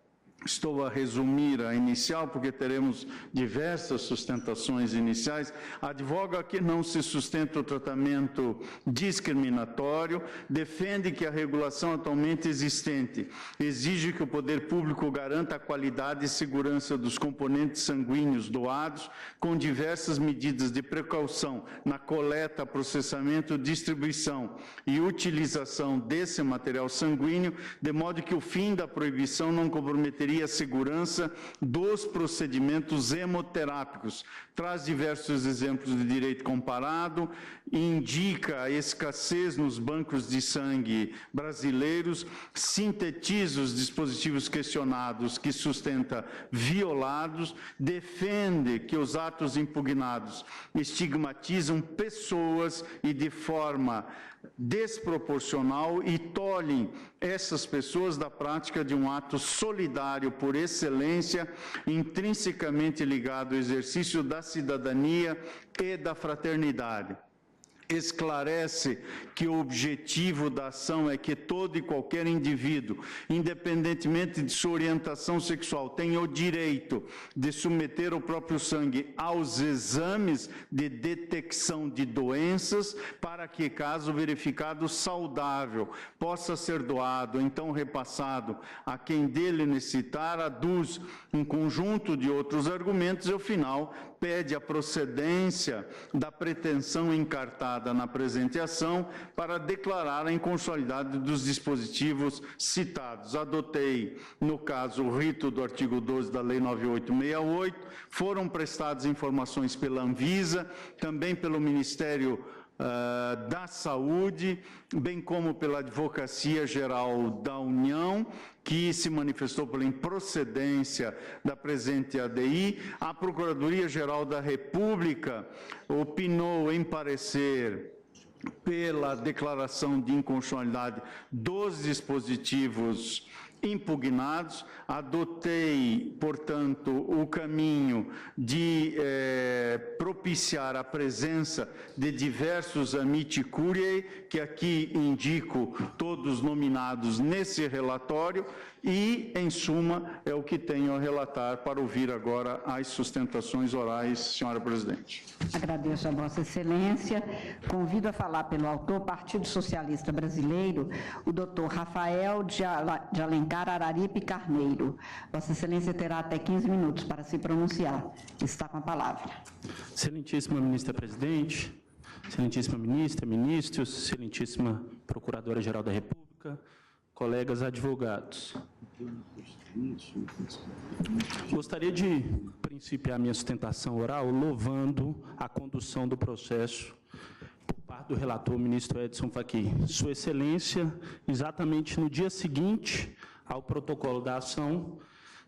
estou a resumir a inicial, porque teremos diversas sustentações iniciais, advoga que não se sustenta o tratamento discriminatório, defende que a regulação atualmente existente exige que o poder público garanta a qualidade e segurança dos componentes sanguíneos doados, com diversas medidas de precaução na coleta, processamento, distribuição e utilização desse material sanguíneo, de modo que o fim da proibição não comprometeria a segurança dos procedimentos hemoterápicos. Traz diversos exemplos de direito comparado, indica a escassez nos bancos de sangue brasileiros, sintetiza os dispositivos questionados que sustenta violados, defende que os atos impugnados estigmatizam pessoas e de forma desproporcional e tolhem essas pessoas da prática de um ato solidário por excelência, intrinsecamente ligado ao exercício da cidadania e da fraternidade. Esclarece que o objetivo da ação é que todo e qualquer indivíduo, independentemente de sua orientação sexual, tenha o direito de submeter o próprio sangue aos exames de detecção de doenças, para que, caso verificado saudável, possa ser doado, então repassado a quem dele necessitar. Aduz um conjunto de outros argumentos e, ao final, pede a procedência da pretensão encartada na presente ação para declarar a inconstitucionalidade dos dispositivos citados. Adotei, no caso, o rito do artigo 12 da Lei 9868, foram prestadas informações pela Anvisa, também pelo Ministério da Saúde, bem como pela Advocacia Geral da União, que se manifestou pela improcedência da presente ADI. A Procuradoria-Geral da República opinou em parecer pela declaração de inconstitucionalidade dos dispositivos impugnados. Adotei, portanto, o caminho de propiciar a presença de diversos amici curiae, que aqui indico todos nominados nesse relatório, e, em suma, é o que tenho a relatar para ouvir agora as sustentações orais, senhora presidente. Agradeço a Vossa Excelência. Convido a falar pelo autor, Partido Socialista Brasileiro, o doutor Rafael de Alencar Araripe Carneiro. Vossa Excelência terá até 15 minutos para se pronunciar. Está com a palavra. Excelentíssima ministra presidente, excelentíssima ministra, ministros, excelentíssima Procuradora-Geral da República, colegas advogados. Gostaria de principiar minha sustentação oral louvando a condução do processo por parte do relator, ministro Edson Fachin. Sua Excelência, exatamente no dia seguinte ao protocolo da ação,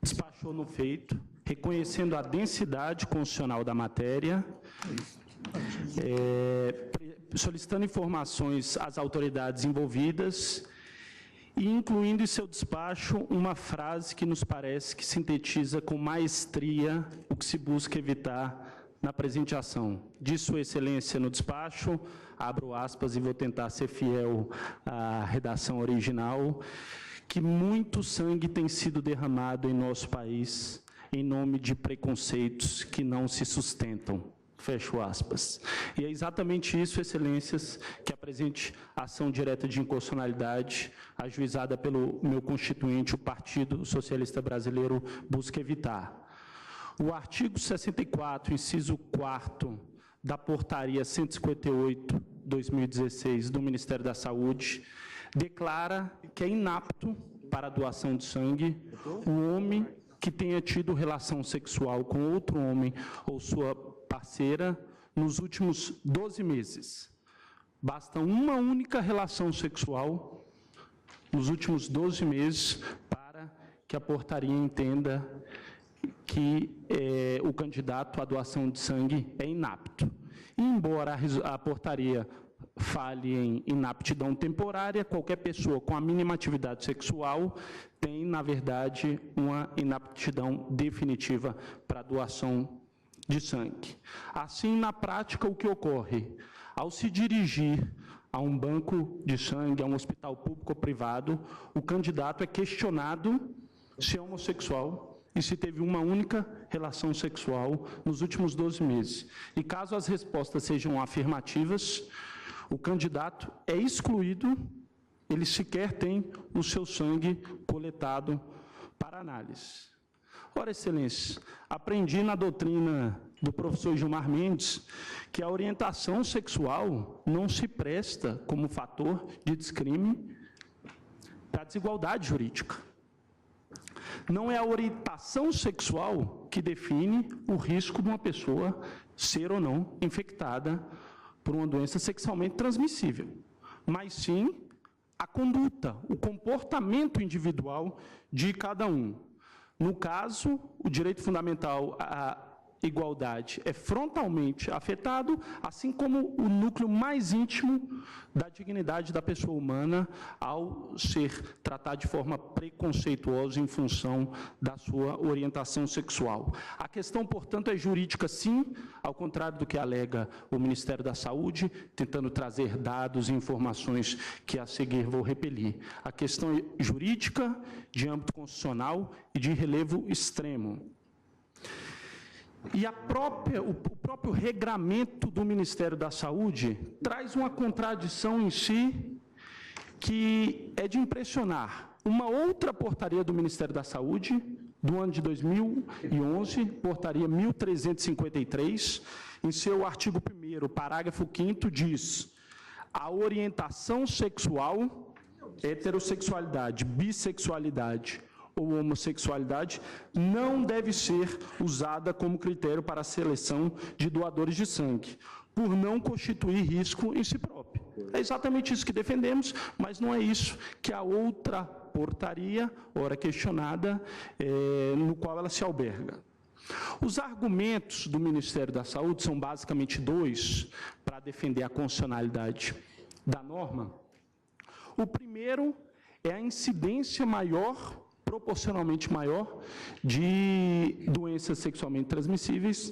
despachou no feito, reconhecendo a densidade constitucional da matéria, solicitando informações às autoridades envolvidas e incluindo em seu despacho uma frase que nos parece que sintetiza com maestria o que se busca evitar na presente ação. Diz Sua Excelência no despacho, abro aspas e vou tentar ser fiel à redação original, que muito sangue tem sido derramado em nosso país em nome de preconceitos que não se sustentam. Fecho aspas. E é exatamente isso, Excelências, que a presente ação direta de inconstitucionalidade, ajuizada pelo meu constituinte, o Partido Socialista Brasileiro, busca evitar. O artigo 64, inciso 4º da Portaria 158/2016 do Ministério da Saúde, declara que é inapto para a doação de sangue o homem que tenha tido relação sexual com outro homem ou sua parceira nos últimos 12 meses. Basta uma única relação sexual nos últimos 12 meses para que a portaria entenda que o candidato à doação de sangue é inapto. E, embora a portaria fale em inaptidão temporária, qualquer pessoa com a mínima atividade sexual tem, na verdade, uma inaptidão definitiva para a doação de sangue. Assim, na prática, o que ocorre? Ao se dirigir a um banco de sangue, a um hospital público ou privado, o candidato é questionado se é homossexual e se teve uma única relação sexual nos últimos 12 meses. E caso as respostas sejam afirmativas, o candidato é excluído, ele sequer tem o seu sangue coletado para análise. Ora, Excelência, aprendi na doutrina do professor Gilmar Mendes que a orientação sexual não se presta como fator de descrime para a desigualdade jurídica. Não é a orientação sexual que define o risco de uma pessoa ser ou não infectada por uma doença sexualmente transmissível, mas sim a conduta, o comportamento individual de cada um. No caso, o direito fundamental à igualdade é frontalmente afetado, assim como o núcleo mais íntimo da dignidade da pessoa humana ao ser tratado de forma preconceituosa em função da sua orientação sexual. A questão, portanto, é jurídica, sim, ao contrário do que alega o Ministério da Saúde, tentando trazer dados e informações que a seguir vou repelir. A questão é jurídica, de âmbito constitucional e de relevo extremo. E o próprio regramento do Ministério da Saúde traz uma contradição em si que é de impressionar. Uma outra portaria do Ministério da Saúde, do ano de 2011, portaria 1353, em seu artigo 1º, parágrafo 5º, diz: a orientação sexual, heterossexualidade, bissexualidade ou homossexualidade não deve ser usada como critério para a seleção de doadores de sangue, por não constituir risco em si próprio. É exatamente isso que defendemos, mas não é isso que a outra portaria, ora questionada, no qual ela se alberga. Os argumentos do Ministério da Saúde são basicamente dois para defender a constitucionalidade da norma. O primeiro é a incidência maior, proporcionalmente maior, de doenças sexualmente transmissíveis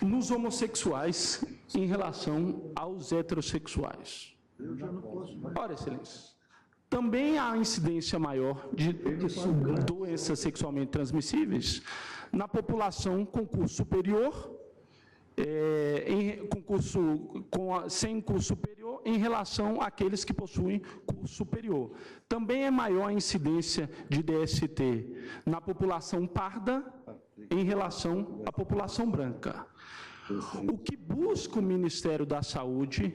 nos homossexuais em relação aos heterossexuais. Ora, Excelência, também há incidência maior de doenças sexualmente transmissíveis na população com curso superior, sem curso superior, em relação àqueles que possuem curso superior. Também é maior a incidência de DST na população parda em relação à população branca. O que busca o Ministério da Saúde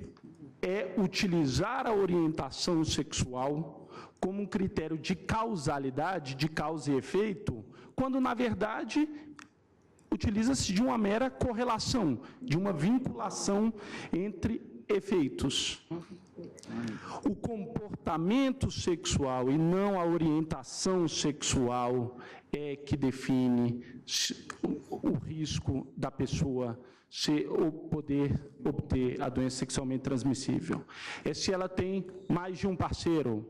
é utilizar a orientação sexual como um critério de causalidade, de causa e efeito, quando, na verdade, utiliza-se de uma mera correlação, de uma vinculação entre efeitos. O comportamento sexual e não a orientação sexual é que define o risco da pessoa poder obter a doença sexualmente transmissível. É se ela tem mais de um parceiro,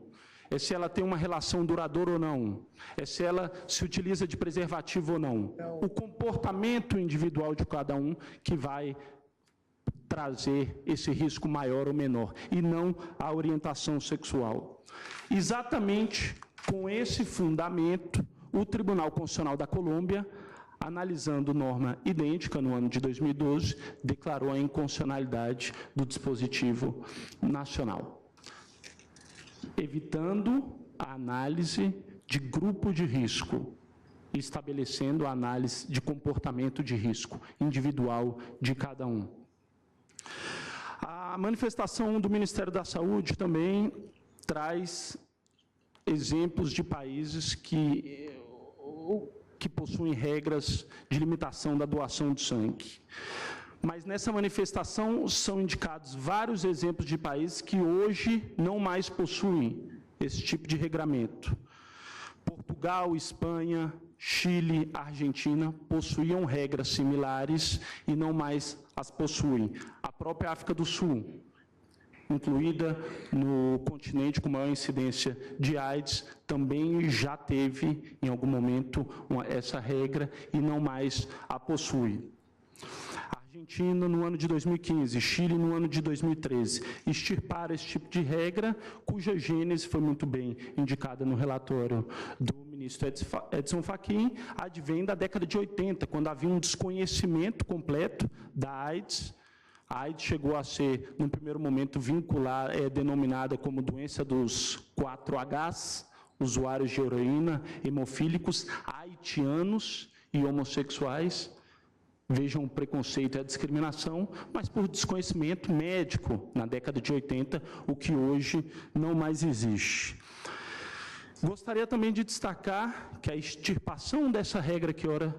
é se ela tem uma relação duradoura ou não, é se ela se utiliza de preservativo ou não. O comportamento individual de cada um que vai trazer esse risco maior ou menor, e não a orientação sexual. Exatamente com esse fundamento, o Tribunal Constitucional da Colômbia, analisando norma idêntica no ano de 2012, declarou a inconstitucionalidade do dispositivo nacional, evitando a análise de grupo de risco e estabelecendo a análise de comportamento de risco individual de cada um. A manifestação do Ministério da Saúde também traz exemplos de países que possuem regras de limitação da doação de sangue. Mas nessa manifestação são indicados vários exemplos de países que hoje não mais possuem esse tipo de regramento. Portugal, Espanha, Chile, Argentina possuíam regras similares e não mais as possuem. A própria África do Sul, incluída no continente com maior incidência de AIDS, também já teve, em algum momento, essa regra e não mais a possui. Argentina no ano de 2015, Chile no ano de 2013, extirparam esse tipo de regra, cuja gênese foi muito bem indicada no relatório do ministro Edson Fachin, advém da década de 80, quando havia um desconhecimento completo da AIDS. A AIDS chegou a ser, num primeiro momento, denominada como doença dos 4Hs, usuários de heroína, hemofílicos, haitianos e homossexuais. Vejam o preconceito e a discriminação, mas por desconhecimento médico, na década de 80, o que hoje não mais existe. Gostaria também de destacar que a extirpação dessa regra que ora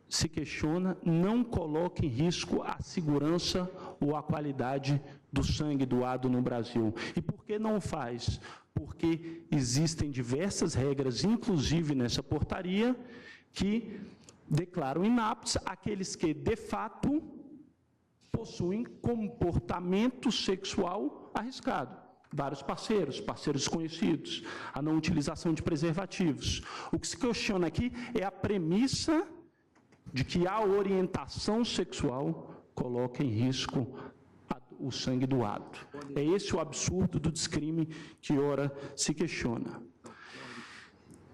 se questiona não coloca em risco a segurança ou a qualidade do sangue doado no Brasil. E por que não faz? Porque existem diversas regras, inclusive nessa portaria, que declaram inaptos aqueles que, de fato, possuem comportamento sexual arriscado. Vários parceiros desconhecidos, a não utilização de preservativos. O que se questiona aqui é a premissa de que a orientação sexual coloca em risco o sangue doado. É esse o absurdo do descrime que ora se questiona.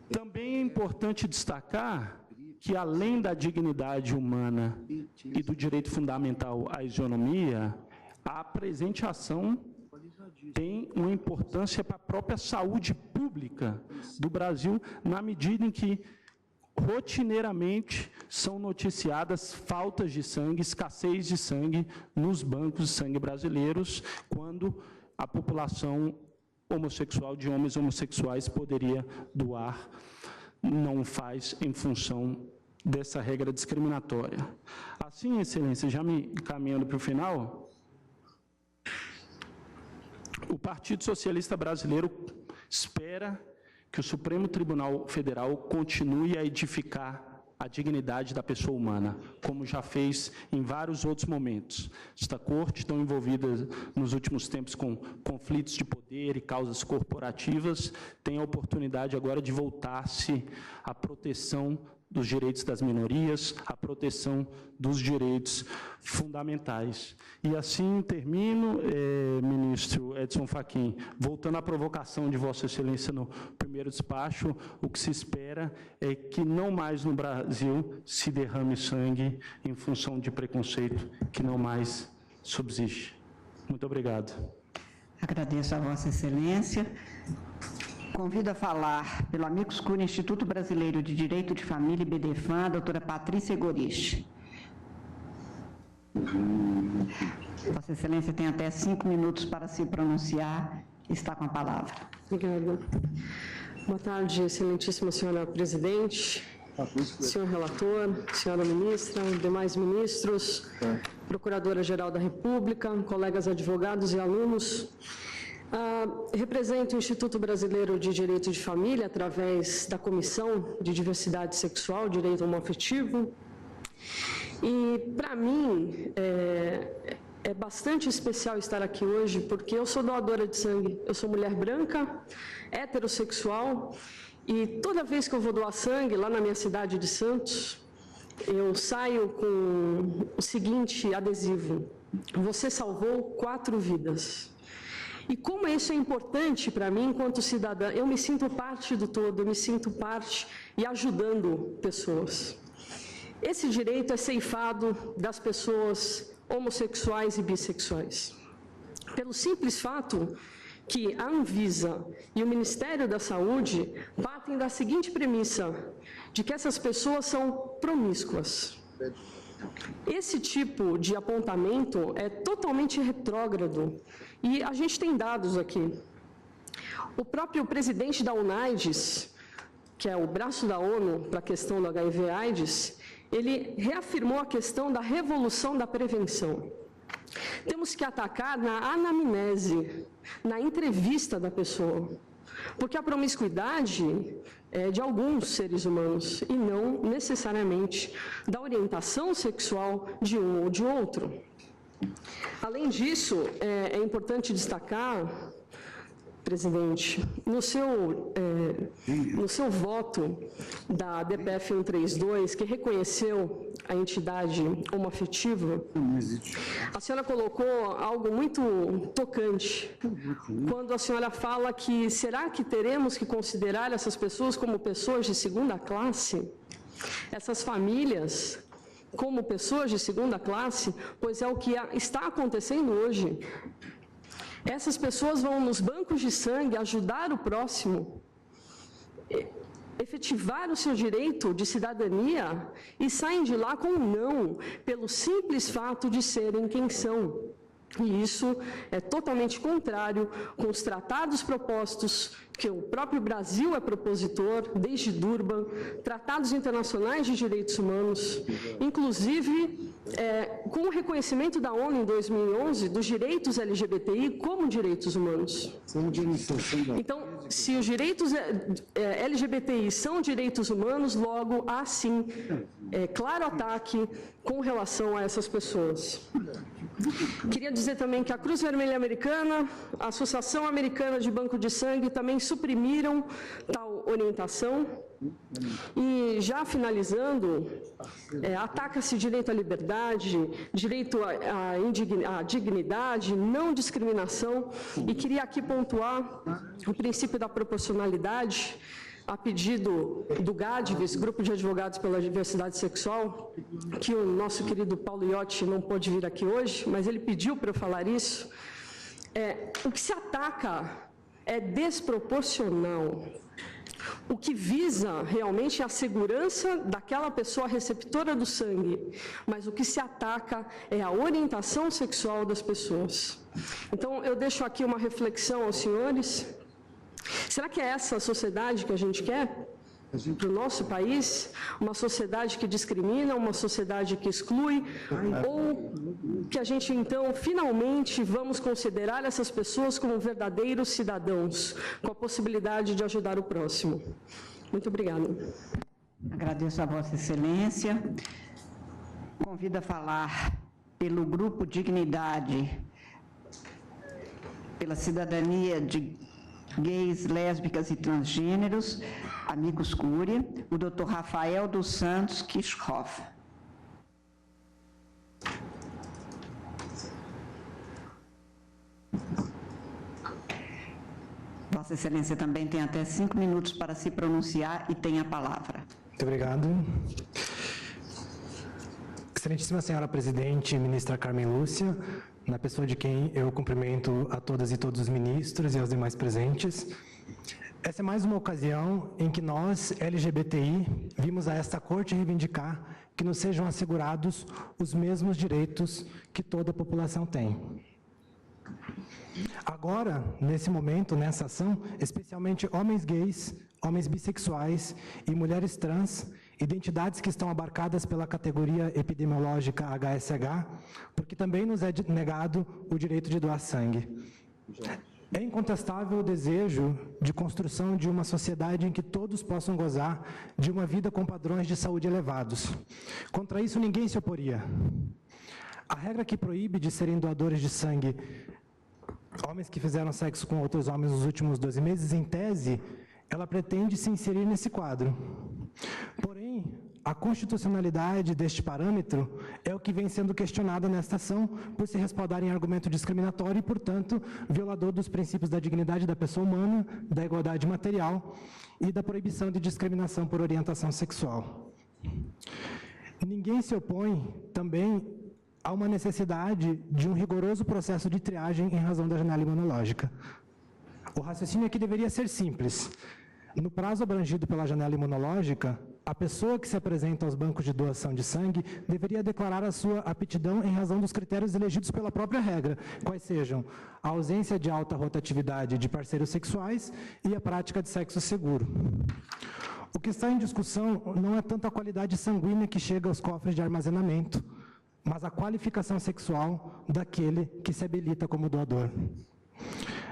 Também é importante destacar que, além da dignidade humana e do direito fundamental à isonomia, a presente ação tem uma importância para a própria saúde pública do Brasil, na medida em que, rotineiramente, são noticiadas faltas de sangue, escassez de sangue nos bancos de sangue brasileiros, quando a população homossexual, de homens homossexuais, poderia doar, não faz em função dessa regra discriminatória. Assim, Excelência, já me encaminhando para o final, o Partido Socialista Brasileiro espera que o Supremo Tribunal Federal continue a edificar a dignidade da pessoa humana, como já fez em vários outros momentos. Esta Corte, tão envolvida nos últimos tempos com conflitos de poder e causas corporativas, tem a oportunidade agora de voltar-se à proteção dos direitos das minorias, à proteção dos direitos fundamentais. E assim termino, ministro Edson Fachin, voltando à provocação de Vossa Excelência no primeiro despacho, o que se espera é que não mais no Brasil se derrame sangue em função de preconceito que não mais subsiste. Muito obrigado. Agradeço a Vossa Excelência. Convido a falar pelo Amicus Curiae Instituto Brasileiro de Direito de Família e BDFAM, a doutora Patrícia Gorisch. Vossa Excelência tem até 5 minutos para se pronunciar. Está com a palavra. Obrigada. Boa tarde, excelentíssima senhora presidente, senhor relator, senhora ministra, demais ministros, procuradora-geral da República, colegas advogados e alunos. Represento o Instituto Brasileiro de Direito de Família através da Comissão de Diversidade Sexual, Direito Homoafetivo. E, para mim, é bastante especial estar aqui hoje, porque eu sou doadora de sangue. Eu sou mulher branca, heterossexual, e toda vez que eu vou doar sangue, lá na minha cidade de Santos, eu saio com o seguinte adesivo: você salvou 4 vidas. E como isso é importante para mim enquanto cidadã, eu me sinto parte do todo, eu me sinto parte e ajudando pessoas. Esse direito é ceifado das pessoas homossexuais e bissexuais. Pelo simples fato que a Anvisa e o Ministério da Saúde passam partem da seguinte premissa, de que essas pessoas são promíscuas. Esse tipo de apontamento é totalmente retrógrado e a gente tem dados aqui. O próprio presidente da UNAIDS, que é o braço da ONU para a questão do HIV/AIDS, ele reafirmou a questão da revolução da prevenção. Temos que atacar na anamnese, na entrevista da pessoa, porque a promiscuidade é de alguns seres humanos e não necessariamente da orientação sexual de um ou de outro. Além disso, é importante destacar, presidente, no seu voto da DPF 132, que reconheceu a entidade homoafetiva, a senhora colocou algo muito tocante, quando a senhora fala que será que teremos que considerar essas pessoas como pessoas de segunda classe? Essas famílias como pessoas de segunda classe, pois é o que está acontecendo hoje. Essas pessoas vão nos bancos de sangue ajudar o próximo, efetivar o seu direito de cidadania e saem de lá com um não, pelo simples fato de serem quem são. E isso é totalmente contrário com os tratados propostos, que o próprio Brasil é propositor, desde Durban, tratados internacionais de direitos humanos, inclusive com o reconhecimento da ONU em 2011 dos direitos LGBTI como direitos humanos. Então, se os direitos LGBTI são direitos humanos, logo há sim claro ataque com relação a essas pessoas. Queria dizer também que a Cruz Vermelha Americana, a Associação Americana de Banco de Sangue também suprimiram tal orientação. E já finalizando, ataca-se direito à liberdade, direito à dignidade, não discriminação, e queria aqui pontuar o princípio da proporcionalidade, a pedido do GADVES, Grupo de Advogados pela Diversidade Sexual, que o nosso querido Paulo Iotti não pôde vir aqui hoje, mas ele pediu para eu falar isso. O que se ataca é desproporcional. O que visa realmente é a segurança daquela pessoa receptora do sangue, mas o que se ataca é a orientação sexual das pessoas. Então, eu deixo aqui uma reflexão aos senhores. Será que é essa a sociedade que a gente quer para o nosso país? Uma sociedade que discrimina, uma sociedade que exclui? Ou que a gente, então, finalmente vamos considerar essas pessoas como verdadeiros cidadãos, com a possibilidade de ajudar o próximo? Muito obrigada. Agradeço a Vossa Excelência. Convido a falar pelo Grupo Dignidade, pela cidadania de gays, lésbicas e transgêneros, amicus curiae, o Dr. Rafael dos Santos Kirchhoff. Vossa Excelência também tem até 5 minutos para se pronunciar e tem a palavra. Muito obrigado. Excelentíssima Senhora Presidente, Ministra Carmen Lúcia, na pessoa de quem eu cumprimento a todas e todos os ministros e aos demais presentes. Essa é mais uma ocasião em que nós, LGBTI, vimos a esta Corte reivindicar que nos sejam assegurados os mesmos direitos que toda a população tem. Agora, nesse momento, nessa ação, especialmente homens gays, homens bissexuais e mulheres trans, identidades que estão abarcadas pela categoria epidemiológica HSH, porque também nos é negado o direito de doar sangue. É incontestável o desejo de construção de uma sociedade em que todos possam gozar de uma vida com padrões de saúde elevados. Contra isso, ninguém se oporia. A regra que proíbe de serem doadores de sangue homens que fizeram sexo com outros homens nos últimos 12 meses, em tese, ela pretende se inserir nesse quadro. Porém, a constitucionalidade deste parâmetro é o que vem sendo questionada nesta ação por se respaldar em argumento discriminatório e, portanto, violador dos princípios da dignidade da pessoa humana, da igualdade material e da proibição de discriminação por orientação sexual. Ninguém se opõe também a uma necessidade de um rigoroso processo de triagem em razão da janela imunológica. O raciocínio aqui deveria ser simples. No prazo abrangido pela janela imunológica, a pessoa que se apresenta aos bancos de doação de sangue deveria declarar a sua aptidão em razão dos critérios elegidos pela própria regra, quais sejam a ausência de alta rotatividade de parceiros sexuais e a prática de sexo seguro. O que está em discussão não é tanto a qualidade sanguínea que chega aos cofres de armazenamento, mas a qualificação sexual daquele que se habilita como doador.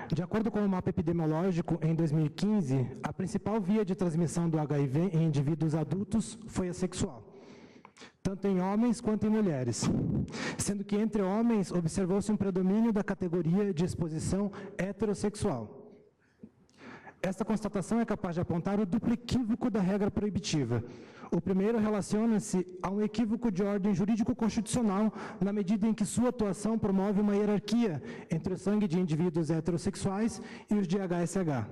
De acordo com o mapa epidemiológico, em 2015, a principal via de transmissão do HIV em indivíduos adultos foi a sexual, tanto em homens quanto em mulheres, sendo que entre homens observou-se um predomínio da categoria de exposição heterossexual. Esta constatação é capaz de apontar o duplo equívoco da regra proibitiva. O primeiro relaciona-se a um equívoco de ordem jurídico-constitucional, na medida em que sua atuação promove uma hierarquia entre o sangue de indivíduos heterossexuais e os de HSH.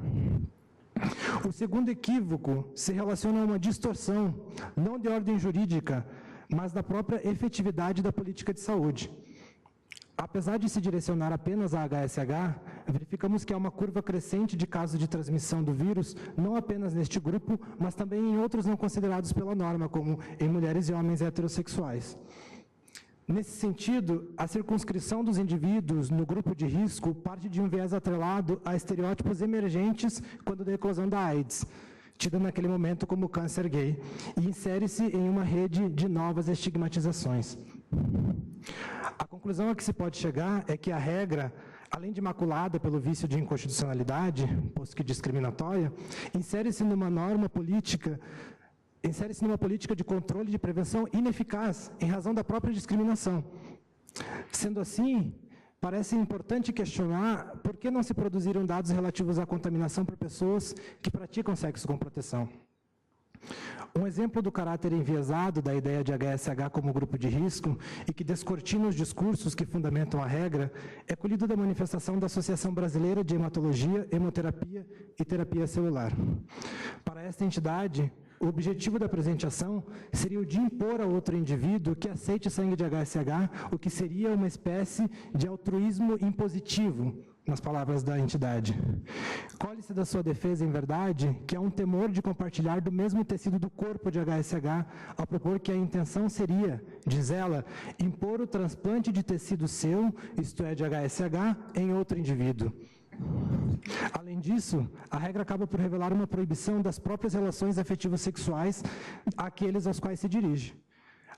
O segundo equívoco se relaciona a uma distorção, não de ordem jurídica, mas da própria efetividade da política de saúde. Apesar de se direcionar apenas a HSH, verificamos que há uma curva crescente de casos de transmissão do vírus, não apenas neste grupo, mas também em outros não considerados pela norma, como em mulheres e homens heterossexuais. Nesse sentido, a circunscrição dos indivíduos no grupo de risco parte de um viés atrelado a estereótipos emergentes quando da eclosão da AIDS, tida naquele momento como câncer gay, e insere-se em uma rede de novas estigmatizações. A conclusão a que se pode chegar é que a regra, além de maculada pelo vício de inconstitucionalidade, posto que discriminatória, insere-se numa política de controle de prevenção ineficaz em razão da própria discriminação. Sendo assim, parece importante questionar por que não se produziram dados relativos à contaminação por pessoas que praticam sexo com proteção. Um exemplo do caráter enviesado da ideia de HSH como grupo de risco e que descortina os discursos que fundamentam a regra é colhido da manifestação da Associação Brasileira de Hematologia, Hemoterapia e Terapia Celular. Para esta entidade, o objetivo da presente ação seria o de impor a outro indivíduo que aceite sangue de HSH, o que seria uma espécie de altruísmo impositivo, nas palavras da entidade. Colhe-se da sua defesa, em verdade, que há um temor de compartilhar do mesmo tecido do corpo de HSH, ao propor que a intenção seria, diz ela, impor o transplante de tecido seu, isto é, de HSH, em outro indivíduo. Além disso, a regra acaba por revelar uma proibição das próprias relações afetivas sexuais àqueles aos quais se dirige.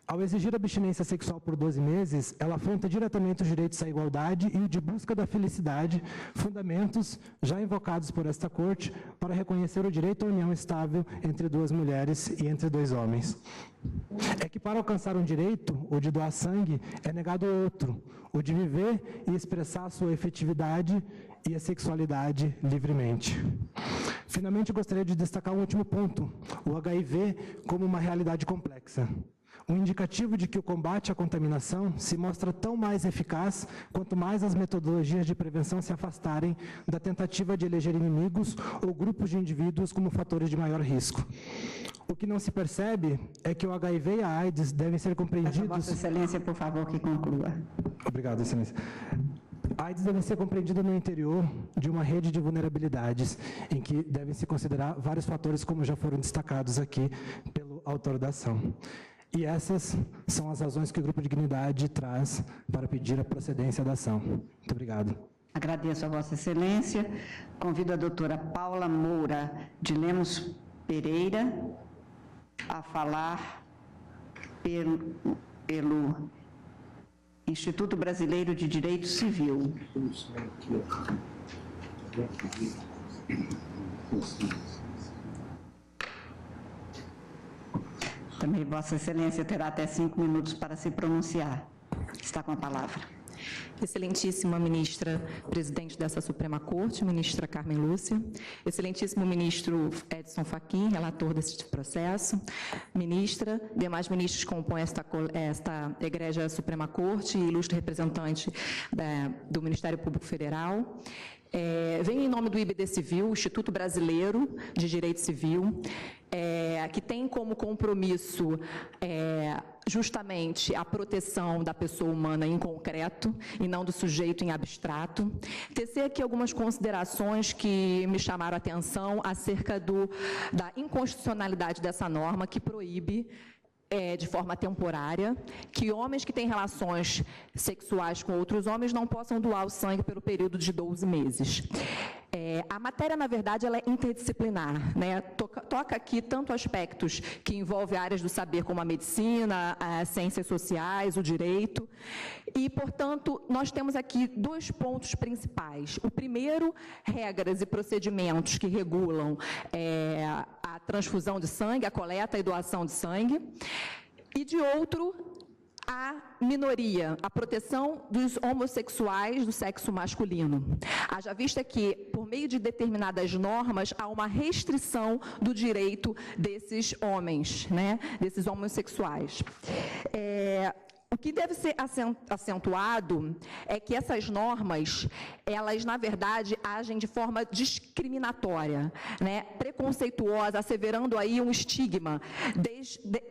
Ao exigir abstinência sexual por 12 meses, ela afronta diretamente os direitos à igualdade e o de busca da felicidade, fundamentos já invocados por esta Corte para reconhecer o direito à união estável entre duas mulheres e entre dois homens. É que para alcançar um direito, o de doar sangue, é negado ao outro, o de viver e expressar a sua efetividade e a sexualidade livremente. Finalmente, gostaria de destacar um último ponto, o HIV como uma realidade complexa. Um indicativo de que o combate à contaminação se mostra tão mais eficaz quanto mais as metodologias de prevenção se afastarem da tentativa de eleger inimigos ou grupos de indivíduos como fatores de maior risco. O que não se percebe é que o HIV e a AIDS devem ser compreendidos... Vossa Excelência, por favor, que conclua. Obrigado, Excelência. A AIDS deve ser compreendida no interior de uma rede de vulnerabilidades, em que devem se considerar vários fatores, como já foram destacados aqui pelo autor da ação. E essas são as razões que o Grupo Dignidade traz para pedir a procedência da ação. Muito obrigado. Agradeço a Vossa Excelência. Convido a doutora Paula Moura de Lemos Pereira a falar pelo Instituto Brasileiro de Direito Civil. Também Vossa Excelência terá até 5 minutos para se pronunciar. Está com a palavra. Excelentíssima ministra presidente dessa Suprema Corte, ministra Carmen Lúcia, excelentíssimo ministro Edson Fachin, relator deste processo, ministra, demais ministros que compõem esta egrégia Suprema Corte e ilustre representante do Ministério Público Federal. Venho em nome do IBD Civil, Instituto Brasileiro de Direito Civil, que tem como compromisso justamente a proteção da pessoa humana em concreto e não do sujeito em abstrato. Tecer aqui algumas considerações que me chamaram a atenção acerca da inconstitucionalidade dessa norma que proíbe de forma temporária, que homens que têm relações sexuais com outros homens não possam doar o sangue pelo período de 12 meses. A matéria, na verdade, ela é interdisciplinar, né? Toca aqui tanto aspectos que envolvem áreas do saber como a medicina, as ciências sociais, o direito, e, portanto, nós temos aqui 2 pontos principais. O primeiro, regras e procedimentos que regulam a transfusão de sangue, a coleta e doação de sangue, e, de outro, a minoria, a proteção dos homossexuais do sexo masculino. Haja vista que, por meio de determinadas normas, há uma restrição do direito desses homens, né, desses homossexuais. O que deve ser acentuado é que essas normas, elas, na verdade, agem de forma discriminatória, né, preconceituosa, asseverando aí um estigma,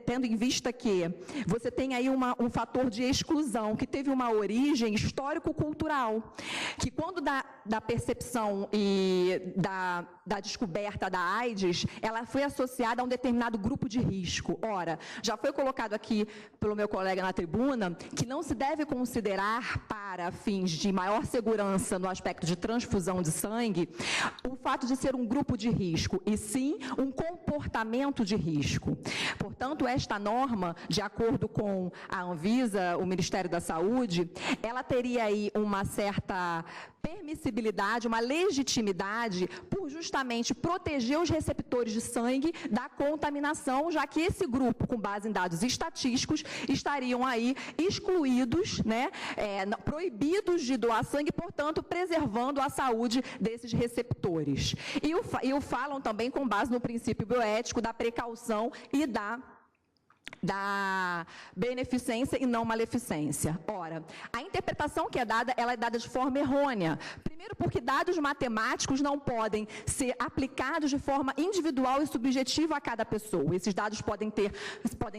tendo em vista que você tem aí um fator de exclusão, que teve uma origem histórico-cultural, que quando da percepção e da descoberta da AIDS, ela foi associada a um determinado grupo de risco. Ora, já foi colocado aqui pelo meu colega na tribuna, que não se deve considerar, para fins de maior segurança no aspecto de transfusão de sangue, o fato de ser um grupo de risco, e sim um comportamento de risco. Portanto, esta norma, de acordo com a Anvisa, o Ministério da Saúde, ela teria aí uma certa permissibilidade, uma legitimidade por justamente proteger os receptores de sangue da contaminação, já que esse grupo, com base em dados estatísticos, estariam aí excluídos, né, proibidos de doar sangue, portanto, preservando a saúde desses receptores. E o falam também com base no princípio bioético da precaução e da beneficência e não maleficência. Ora, a interpretação que é dada, ela é dada de forma errônea. Primeiro, porque dados matemáticos não podem ser aplicados de forma individual e subjetiva a cada pessoa. Esses dados podem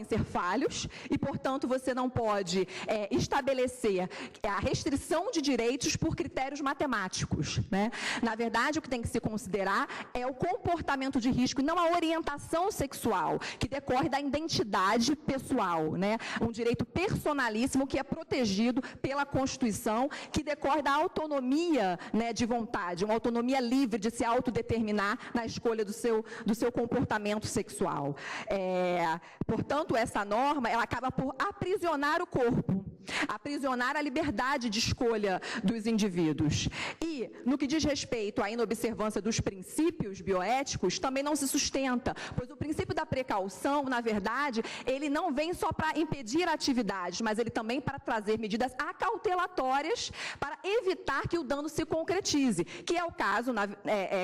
ser falhos e, portanto, você não pode estabelecer a restrição de direitos por critérios matemáticos, né? Na verdade, o que tem que se considerar é o comportamento de risco e não a orientação sexual, que decorre da identidade pessoal, né? Um direito personalíssimo que é protegido pela Constituição, que decorre da autonomia, né, de vontade, uma autonomia livre de se autodeterminar na escolha do seu comportamento sexual. Portanto, essa norma, ela acaba por aprisionar o corpo, aprisionar a liberdade de escolha dos indivíduos. E, no que diz respeito à inobservância dos princípios bioéticos, também não se sustenta, pois o princípio da precaução, na verdade, ele não vem só para impedir atividades, mas ele também para trazer medidas acautelatórias para evitar que o dano se concretize, que é o caso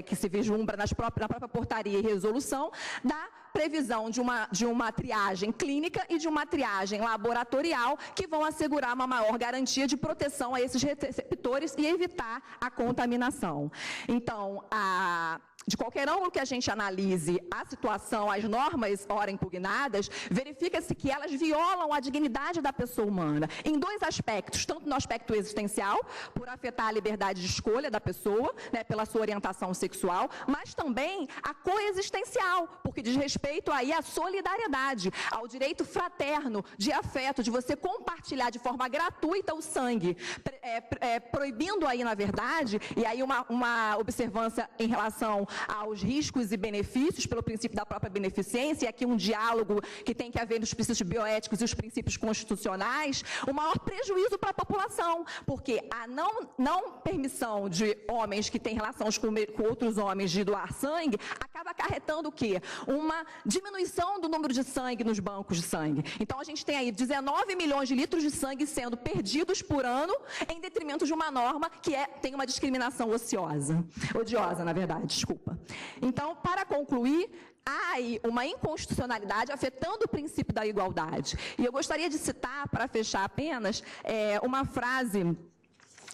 que se vislumbra na própria portaria e resolução da previsão de uma triagem clínica e de uma triagem laboratorial que vão assegurar uma maior garantia de proteção a esses receptores e evitar a contaminação. Então, de qualquer ângulo que a gente analise a situação, as normas ora impugnadas, verifica-se que elas violam a dignidade da pessoa humana em 2 aspectos, tanto no aspecto existencial, por afetar a liberdade de escolha da pessoa, né, pela sua orientação sexual, mas também a coexistencial, porque diz respeito aí à solidariedade, ao direito fraterno, de afeto, de você compartilhar de forma gratuita o sangue, proibindo aí, na verdade, e aí uma observância em relação aos riscos e benefícios pelo princípio da própria beneficência, e aqui um diálogo que tem que haver nos princípios bioéticos e os princípios constitucionais, o maior prejuízo para a população, porque a não permissão de homens que têm relações com outros homens de doar sangue, acaba acarretando o quê? Uma diminuição do número de sangue nos bancos de sangue. Então, a gente tem aí 19 milhões de litros de sangue sendo perdidos por ano em detrimento de uma norma que tem uma discriminação odiosa, na verdade, desculpa. Então, para concluir, há aí uma inconstitucionalidade afetando o princípio da igualdade. E eu gostaria de citar, para fechar apenas, uma frase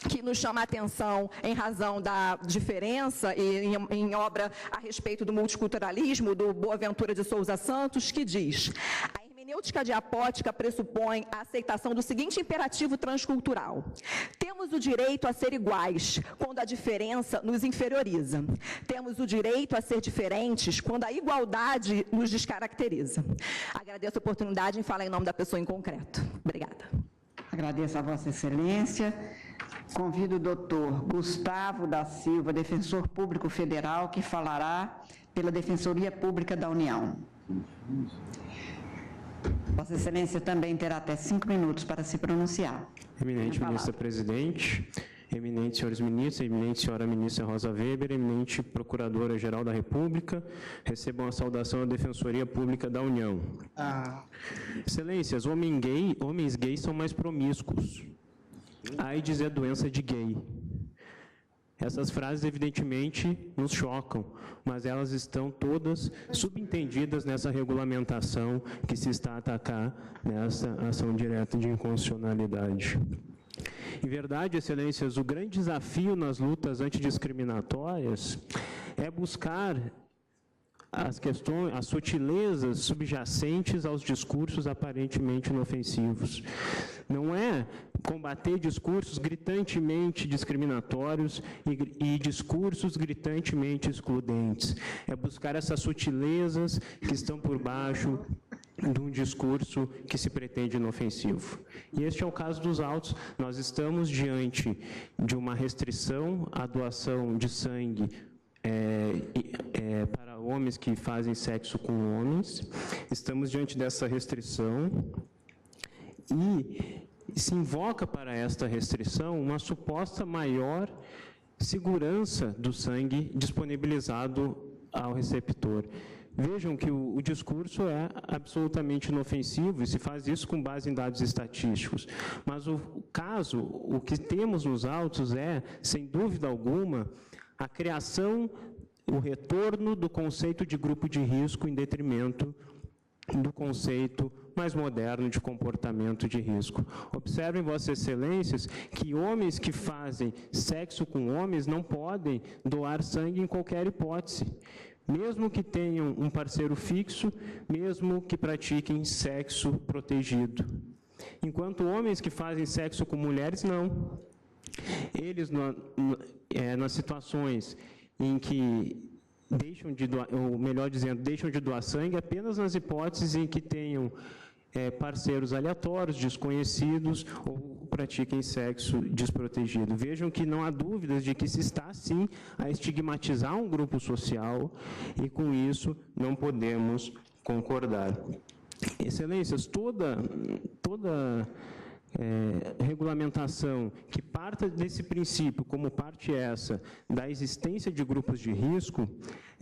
que nos chama a atenção em razão da diferença e em obra a respeito do multiculturalismo, do Boaventura de Souza Santos, que diz: a hermenêutica diapótica pressupõe a aceitação do seguinte imperativo transcultural: temos o direito a ser iguais quando a diferença nos inferioriza. Temos o direito a ser diferentes quando a igualdade nos descaracteriza. Agradeço a oportunidade em falar em nome da pessoa em concreto. Obrigada. Agradeço a Vossa Excelência. Convido o doutor Gustavo da Silva, defensor público federal, que falará pela Defensoria Pública da União. Vossa Excelência também terá até 5 minutos para se pronunciar. Eminente ministra presidente, eminentes senhores ministros, eminente senhora ministra Rosa Weber, eminente procuradora-geral da República, recebam a saudação da Defensoria Pública da União. Excelências, homens gays são mais promíscuos. AIDS é doença de gay. Essas frases, evidentemente, nos chocam, mas elas estão todas subentendidas nessa regulamentação que se está a atacar nessa ação direta de inconstitucionalidade. Em verdade, excelências, o grande desafio nas lutas antidiscriminatórias é buscar as questões, as sutilezas subjacentes aos discursos aparentemente inofensivos. Não é combater discursos gritantemente discriminatórios e discursos gritantemente excludentes. É buscar essas sutilezas que estão por baixo de um discurso que se pretende inofensivo. E este é o caso dos autos. Nós estamos diante de uma restrição à doação de sangue para homens que fazem sexo com homens. Estamos diante dessa restrição e se invoca para esta restrição uma suposta maior segurança do sangue disponibilizado ao receptor. Vejam que o discurso é absolutamente inofensivo e se faz isso com base em dados estatísticos. Mas o que temos nos autos é, sem dúvida alguma, a criação, o retorno do conceito de grupo de risco em detrimento do conceito mais moderno de comportamento de risco. Observem, Vossas Excelências, que homens que fazem sexo com homens não podem doar sangue em qualquer hipótese, mesmo que tenham um parceiro fixo, mesmo que pratiquem sexo protegido. Enquanto homens que fazem sexo com mulheres, não. Eles, nas situações em que deixam de doar, ou melhor dizendo, deixam de doar sangue apenas nas hipóteses em que tenham parceiros aleatórios, desconhecidos, ou pratiquem sexo desprotegido. Vejam que não há dúvidas de que se está, sim, a estigmatizar um grupo social e, com isso, não podemos concordar. Excelências, toda regulamentação que parta desse princípio, como parte essa, da existência de grupos de risco,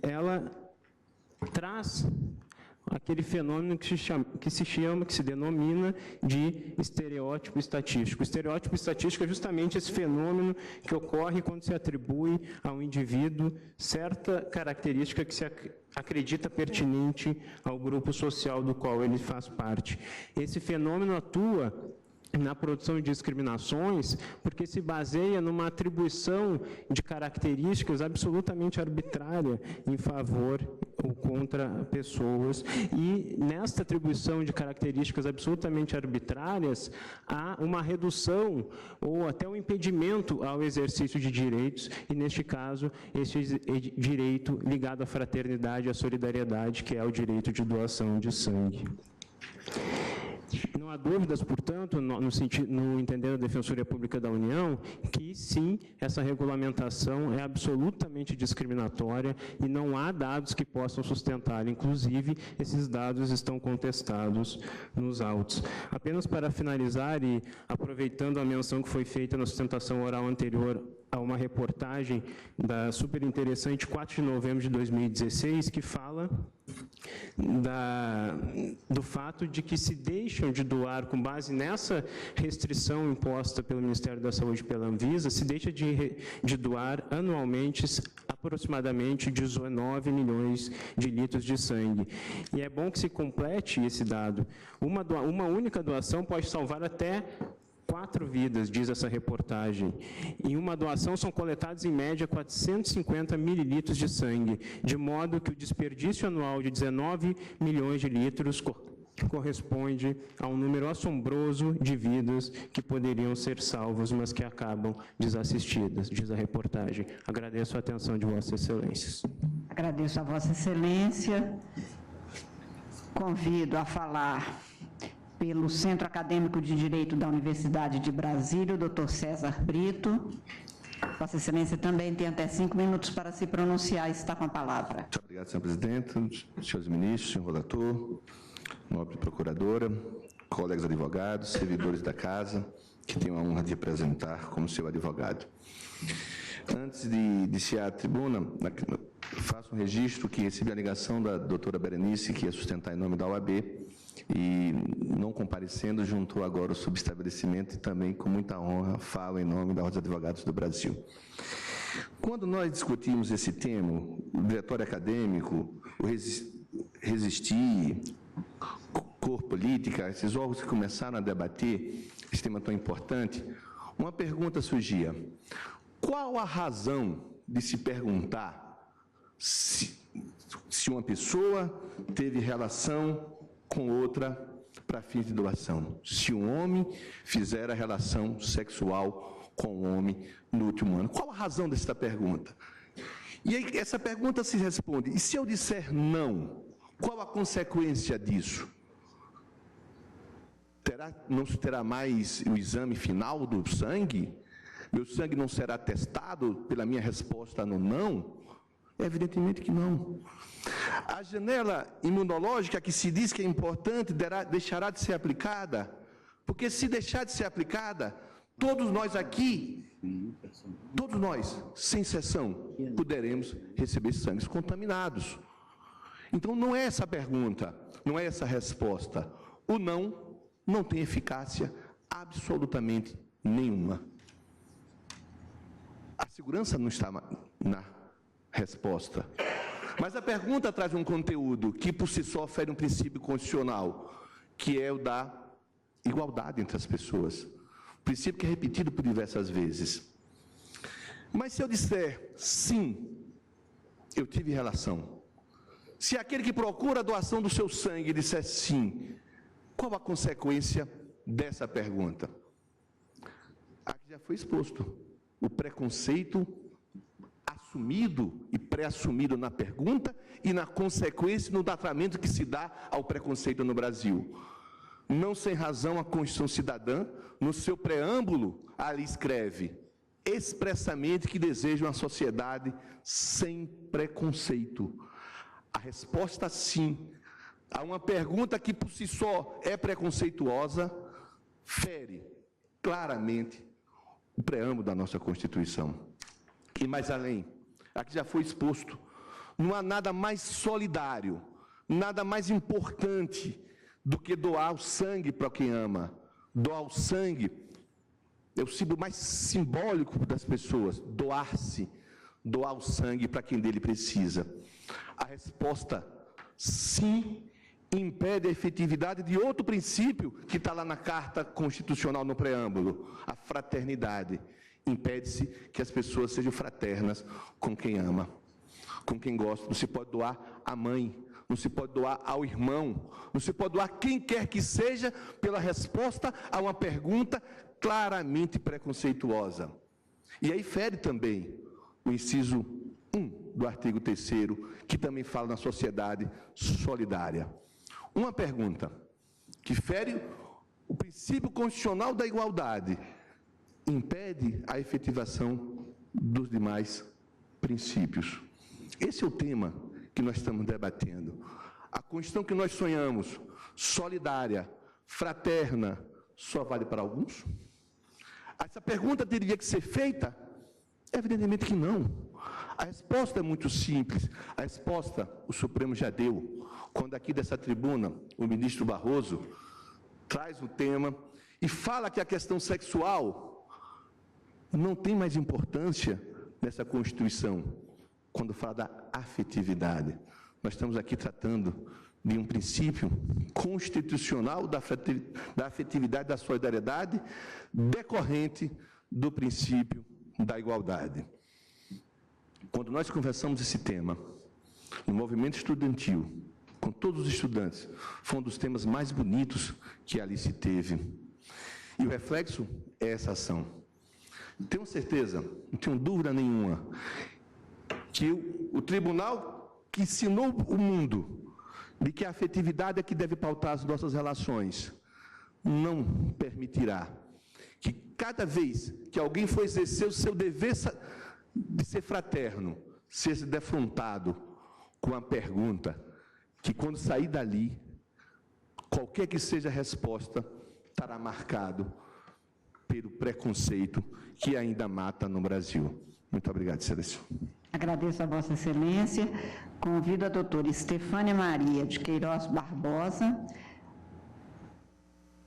ela traz aquele fenômeno que se denomina de estereótipo estatístico. O estereótipo estatístico é justamente esse fenômeno que ocorre quando se atribui ao indivíduo certa característica que se acredita pertinente ao grupo social do qual ele faz parte. Esse fenômeno atua na produção de discriminações, porque se baseia numa atribuição de características absolutamente arbitrária em favor ou contra pessoas, e nesta atribuição de características absolutamente arbitrárias, há uma redução ou até um impedimento ao exercício de direitos, e neste caso, esse direito ligado à fraternidade e à solidariedade, que é o direito de doação de sangue. Não há dúvidas, portanto, no entender da Defensoria Pública da União, que sim, essa regulamentação é absolutamente discriminatória e não há dados que possam sustentar. Inclusive, esses dados estão contestados nos autos. Apenas para finalizar e aproveitando a menção que foi feita na sustentação oral anterior a uma reportagem da super interessante 4 de novembro de 2016, que fala do fato de que se deixam de doar, com base nessa restrição imposta pelo Ministério da Saúde e pela Anvisa, se deixa de doar anualmente aproximadamente 19 milhões de litros de sangue. E é bom que se complete esse dado. Uma única doação pode salvar até 4 vidas, diz essa reportagem. Em uma doação são coletados, em média, 450 mililitros de sangue, de modo que o desperdício anual de 19 milhões de litros corresponde a um número assombroso de vidas que poderiam ser salvas, mas que acabam desassistidas, diz a reportagem. Agradeço a atenção de Vossas Excelências. Agradeço a Vossa Excelência. Convido a falar pelo Centro Acadêmico de Direito da Universidade de Brasília, o doutor César Brito. Vossa Excelência também tem até 5 minutos para se pronunciar e está com a palavra. Muito obrigado, senhor presidente, senhores ministros, senhor relator, nobre procuradora, colegas advogados, servidores da casa, que tenho a honra de representar como seu advogado. Antes de iniciar a tribuna, faço um registro que recebi a ligação da doutora Berenice, que ia sustentar em nome da OAB, e não comparecendo, juntou agora o subestabelecimento e também, com muita honra, falo em nome da Ordem dos Advogados do Brasil. Quando nós discutimos esse tema, o diretório acadêmico, o Resistir, Cor Política, esses órgãos que começaram a debater esse tema tão importante, uma pergunta surgia: qual a razão de se perguntar se uma pessoa teve relação com outra para fins de doação? Se um homem fizer a relação sexual com um homem no último ano. Qual a razão dessa pergunta? E aí, essa pergunta se responde: e se eu disser não, qual a consequência disso? Não se terá mais o exame final do sangue? Meu sangue não será testado pela minha resposta no não? Evidentemente que não. A janela imunológica que se diz que é importante deixará de ser aplicada, porque se deixar de ser aplicada, todos nós aqui, todos nós, sem exceção, poderemos receber sangues contaminados. Então não é essa a pergunta, não é essa a resposta. O não tem eficácia absolutamente nenhuma. A segurança não está na resposta. Mas a pergunta traz um conteúdo que, por si só, fere um princípio constitucional, que é o da igualdade entre as pessoas. Princípio que é repetido por diversas vezes. Mas se eu disser sim, eu tive relação. Se aquele que procura a doação do seu sangue disser sim, qual a consequência dessa pergunta? Aqui já foi exposto. O preconceito assumido e pré-assumido na pergunta e na consequência no tratamento que se dá ao preconceito no Brasil. Não sem razão, a Constituição Cidadã, no seu preâmbulo, ali escreve expressamente que deseja uma sociedade sem preconceito. A resposta sim a uma pergunta que por si só é preconceituosa fere claramente o preâmbulo da nossa Constituição. E mais além, aqui já foi exposto, não há nada mais solidário, nada mais importante do que doar o sangue para quem ama. Doar o sangue é o símbolo mais simbólico das pessoas, doar-se, doar o sangue para quem dele precisa. A resposta, sim, impede a efetividade de outro princípio que está lá na Carta Constitucional, no preâmbulo, a fraternidade. Impede-se que as pessoas sejam fraternas com quem ama, com quem gosta. Não se pode doar à mãe, não se pode doar ao irmão, não se pode doar quem quer que seja pela resposta a uma pergunta claramente preconceituosa. E aí fere também o inciso 1 do artigo 3º, que também fala na sociedade solidária. Uma pergunta que fere o princípio constitucional da igualdade, impede a efetivação dos demais princípios. Esse é o tema que nós estamos debatendo. A Constituição que nós sonhamos, solidária, fraterna, só vale para alguns? Essa pergunta teria que ser feita? Evidentemente que não. A resposta é muito simples. A resposta o Supremo já deu, quando aqui dessa tribuna o ministro Barroso traz o tema e fala que a questão sexual não tem mais importância nessa Constituição, quando fala da afetividade. Nós estamos aqui tratando de um princípio constitucional da afetividade e da solidariedade decorrente do princípio da igualdade. Quando nós conversamos esse tema no movimento estudantil, com todos os estudantes, foi um dos temas mais bonitos que ali se teve. E o reflexo é essa ação. Tenho certeza, não tenho dúvida nenhuma, que o tribunal que ensinou o mundo de que a afetividade é que deve pautar as nossas relações, não permitirá que cada vez que alguém for exercer o seu dever de ser fraterno, seja defrontado com a pergunta que, quando sair dali, qualquer que seja a resposta, estará marcado pelo preconceito que ainda mata no Brasil. Muito obrigado, Excelência. Agradeço a Vossa Excelência. Convido a doutora Estefânia Maria de Queiroz Barbosa,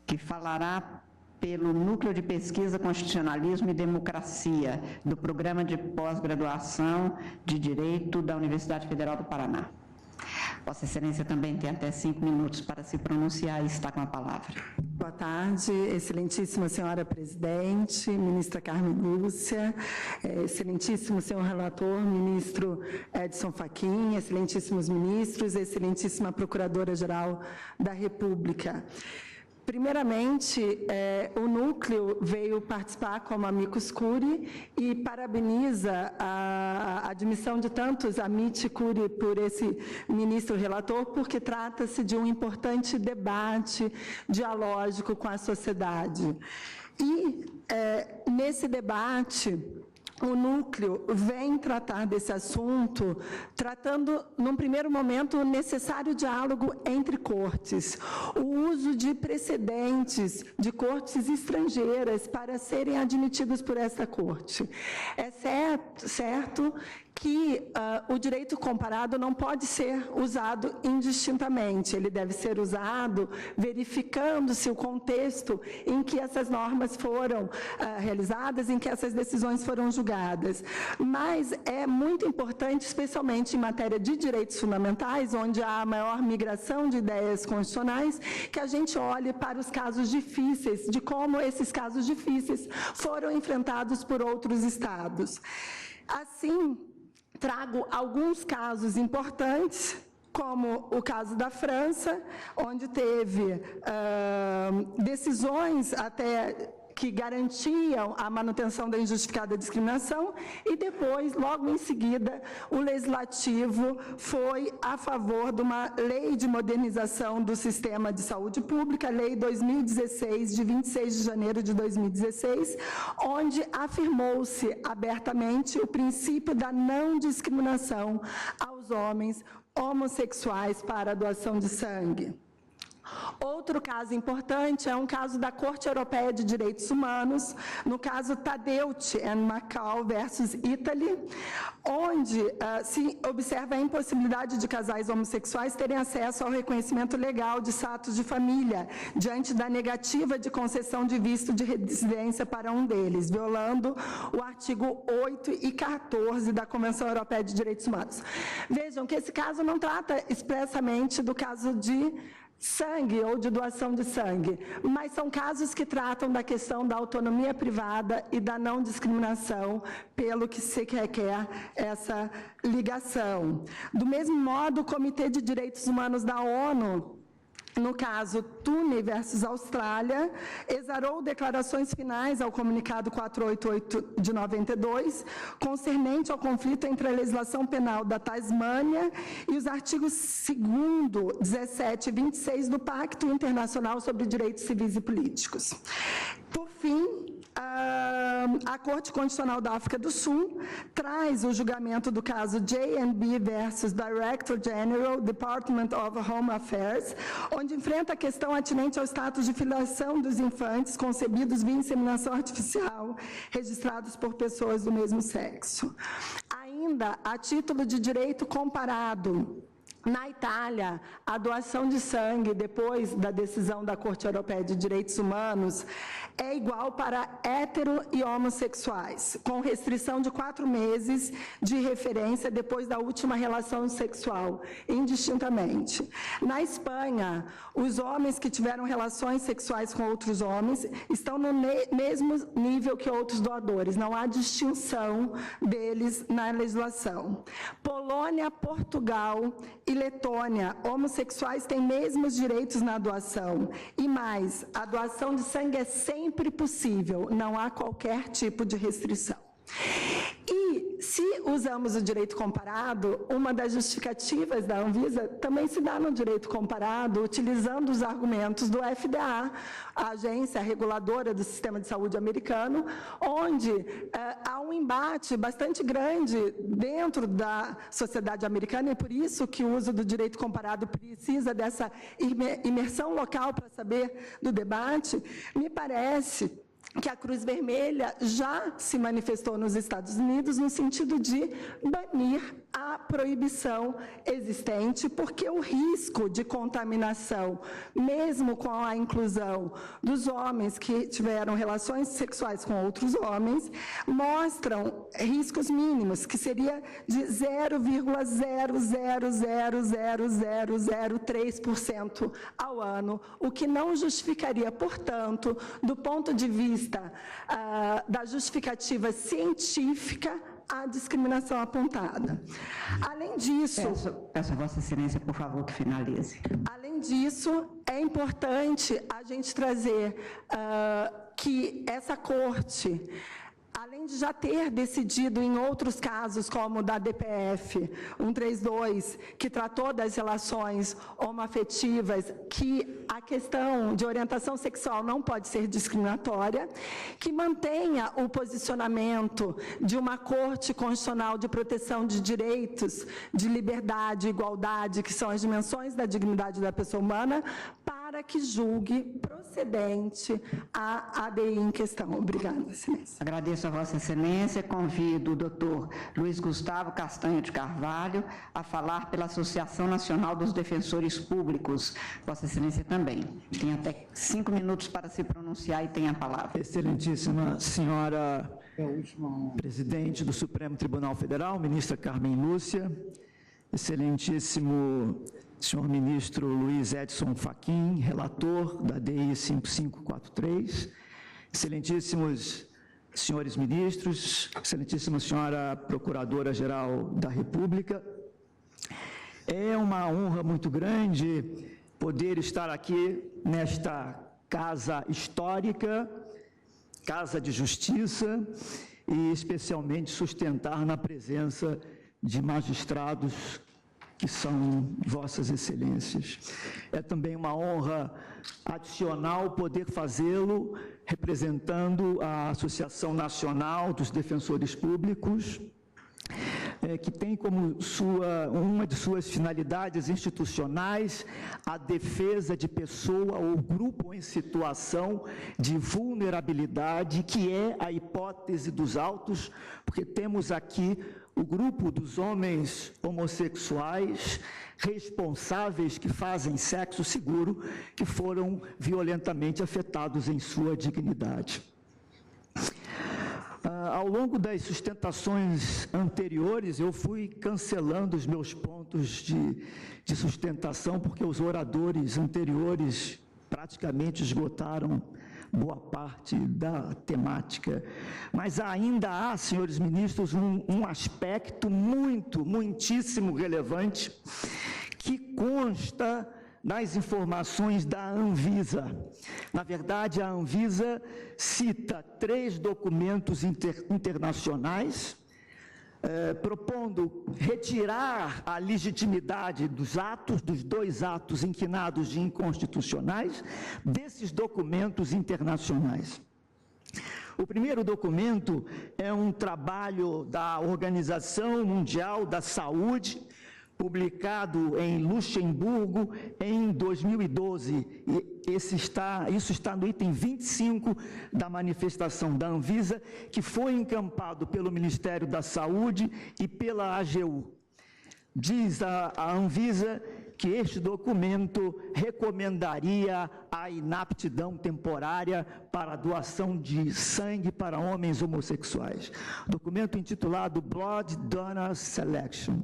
que falará pelo Núcleo de Pesquisa, Constitucionalismo e Democracia, do Programa de Pós-Graduação de Direito da Universidade Federal do Paraná. Vossa Excelência também tem até 5 minutos para se pronunciar e está com a palavra. Boa tarde, excelentíssima senhora presidente, ministra Carmen Lúcia, excelentíssimo senhor relator, ministro Edson Fachin, excelentíssimos ministros, excelentíssima procuradora-geral da República. Primeiramente, o Núcleo veio participar como amicus curiae e parabeniza a admissão de tantos amici curiae por esse ministro relator, porque trata-se de um importante debate dialógico com a sociedade. E, nesse debate, o Núcleo vem tratar desse assunto, tratando, num primeiro momento, o necessário diálogo entre cortes, o uso de precedentes de cortes estrangeiras para serem admitidos por esta corte. É certo que o direito comparado não pode ser usado indistintamente, ele deve ser usado verificando-se o contexto em que essas normas foram realizadas, em que essas decisões foram julgadas. Mas é muito importante, especialmente em matéria de direitos fundamentais, onde há a maior migração de ideias constitucionais, que a gente olhe para os casos difíceis, de como esses casos difíceis foram enfrentados por outros estados. Assim, trago alguns casos importantes, como o caso da França, onde teve decisões até que garantiam a manutenção da injustificada discriminação, e depois, logo em seguida, o Legislativo foi a favor de uma lei de modernização do sistema de saúde pública, Lei 2016, de 26 de janeiro de 2016, onde afirmou-se abertamente o princípio da não discriminação aos homens homossexuais para a doação de sangue. Outro caso importante é um caso da Corte Europeia de Direitos Humanos, no caso Tadeucci and Macau versus Italy, onde se observa a impossibilidade de casais homossexuais terem acesso ao reconhecimento legal de status de família, diante da negativa de concessão de visto de residência para um deles, violando o artigo 8 e 14 da Convenção Europeia de Direitos Humanos. Vejam que esse caso não trata expressamente do caso de sangue ou de doação de sangue, mas são casos que tratam da questão da autonomia privada e da não discriminação, pelo que se requer essa ligação. Do mesmo modo, o Comitê de Direitos Humanos da ONU, no caso Tune versus Austrália, exarou declarações finais ao comunicado 488 de 92, concernente ao conflito entre a legislação penal da Tasmânia e os artigos 2º, 17 e 26 do Pacto Internacional sobre Direitos Civis e Políticos. Por fim, a Corte Constitucional da África do Sul traz o julgamento do caso J&B versus Director General, Department of Home Affairs, onde enfrenta a questão atinente ao status de filiação dos infantes concebidos via inseminação artificial, registrados por pessoas do mesmo sexo. Ainda, a título de direito comparado, Na Itália, a doação de sangue, depois da decisão da Corte Europeia de Direitos Humanos, é igual para hétero e homossexuais, com restrição de 4 meses de referência depois da última relação sexual, indistintamente. Na Espanha, os homens que tiveram relações sexuais com outros homens estão no mesmo nível que outros doadores, não há distinção deles na legislação. Polônia, Portugal e Letônia, homossexuais têm mesmos direitos na doação. E mais, a doação de sangue é sempre possível, não há qualquer tipo de restrição. E, se usamos o direito comparado, uma das justificativas da Anvisa também se dá no direito comparado, utilizando os argumentos do FDA, a agência reguladora do sistema de saúde americano, onde há um embate bastante grande dentro da sociedade americana, e por isso que o uso do direito comparado precisa dessa imersão local para saber do debate. Me parece que a Cruz Vermelha já se manifestou nos Estados Unidos no sentido de banir a proibição existente, porque o risco de contaminação, mesmo com a inclusão dos homens que tiveram relações sexuais com outros homens, mostram riscos mínimos, que seria de 0,0000003% ao ano, o que não justificaria, portanto, do ponto de vista da justificativa científica, a discriminação apontada. Além disso... Peço a Vossa Excelência, por favor, que finalize. Além disso, é importante a gente trazer que essa Corte, além de já ter decidido em outros casos, como o da DPF 132, que tratou das relações homoafetivas, que a questão de orientação sexual não pode ser discriminatória, que mantenha o posicionamento de uma Corte Constitucional de Proteção de Direitos, de liberdade e igualdade, que são as dimensões da dignidade da pessoa humana, para que julgue procedente a ADI em questão. Obrigada, Excelência. Agradeço a Vossa Excelência. Convido o doutor Luiz Gustavo Castanho de Carvalho a falar pela Associação Nacional dos Defensores Públicos. Vossa Excelência também. Tem até 5 minutos para se pronunciar e tem a palavra. Excelentíssima senhora presidente do Supremo Tribunal Federal, ministra Carmen Lúcia, excelentíssimo senhor ministro Luiz Edson Fachin, relator da DI 5543, excelentíssimos senhores ministros, excelentíssima senhora Procuradora-Geral da República, é uma honra muito grande poder estar aqui nesta casa histórica, casa de justiça, e especialmente sustentar na presença de magistrados que são Vossas Excelências. É também uma honra adicional poder fazê-lo representando a Associação Nacional dos Defensores Públicos, que tem como uma de suas finalidades institucionais a defesa de pessoa ou grupo em situação de vulnerabilidade, que é a hipótese dos autos, porque temos aqui o grupo dos homens homossexuais responsáveis que fazem sexo seguro, que foram violentamente afetados em sua dignidade. Ao longo das sustentações anteriores, eu fui cancelando os meus pontos de sustentação, porque os oradores anteriores praticamente esgotaram boa parte da temática. Mas ainda há, senhores ministros, um aspecto muitíssimo relevante que consta nas informações da Anvisa. Na verdade, a Anvisa cita 3 documentos internacionais, propondo retirar a legitimidade dos 2 atos inquinados de inconstitucionais desses documentos internacionais. O primeiro documento é um trabalho da Organização Mundial da Saúde, publicado em Luxemburgo em 2012. E isso está no item 25 da manifestação da Anvisa, que foi encampado pelo Ministério da Saúde e pela AGU. Diz a Anvisa que este documento recomendaria a inaptidão temporária para a doação de sangue para homens homossexuais. Documento intitulado Blood Donor Selection.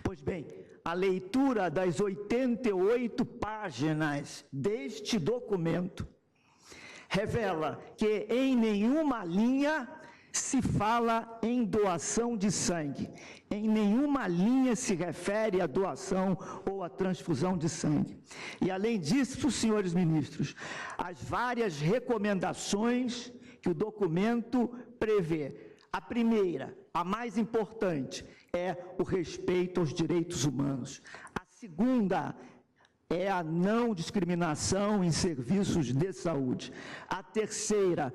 Pois bem, a leitura das 88 páginas deste documento revela que em nenhuma linha se fala em doação de sangue. Em nenhuma linha se refere à doação ou à transfusão de sangue. E, além disso, senhores ministros, as várias recomendações que o documento prevê. A primeira, a mais importante, é o respeito aos direitos humanos. A segunda é a não discriminação em serviços de saúde. A terceira,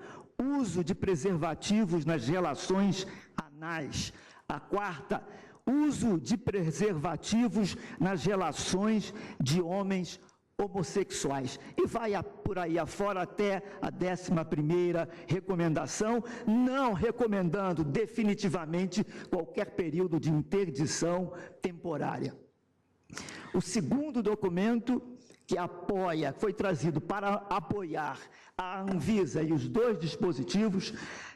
uso de preservativos nas relações anais. A quarta, uso de preservativos nas relações de homens homossexuais. E vai por aí afora até a 11ª recomendação, não recomendando definitivamente qualquer período de interdição temporária. O segundo documento que foi trazido para apoiar a Anvisa e os dois dispositivos,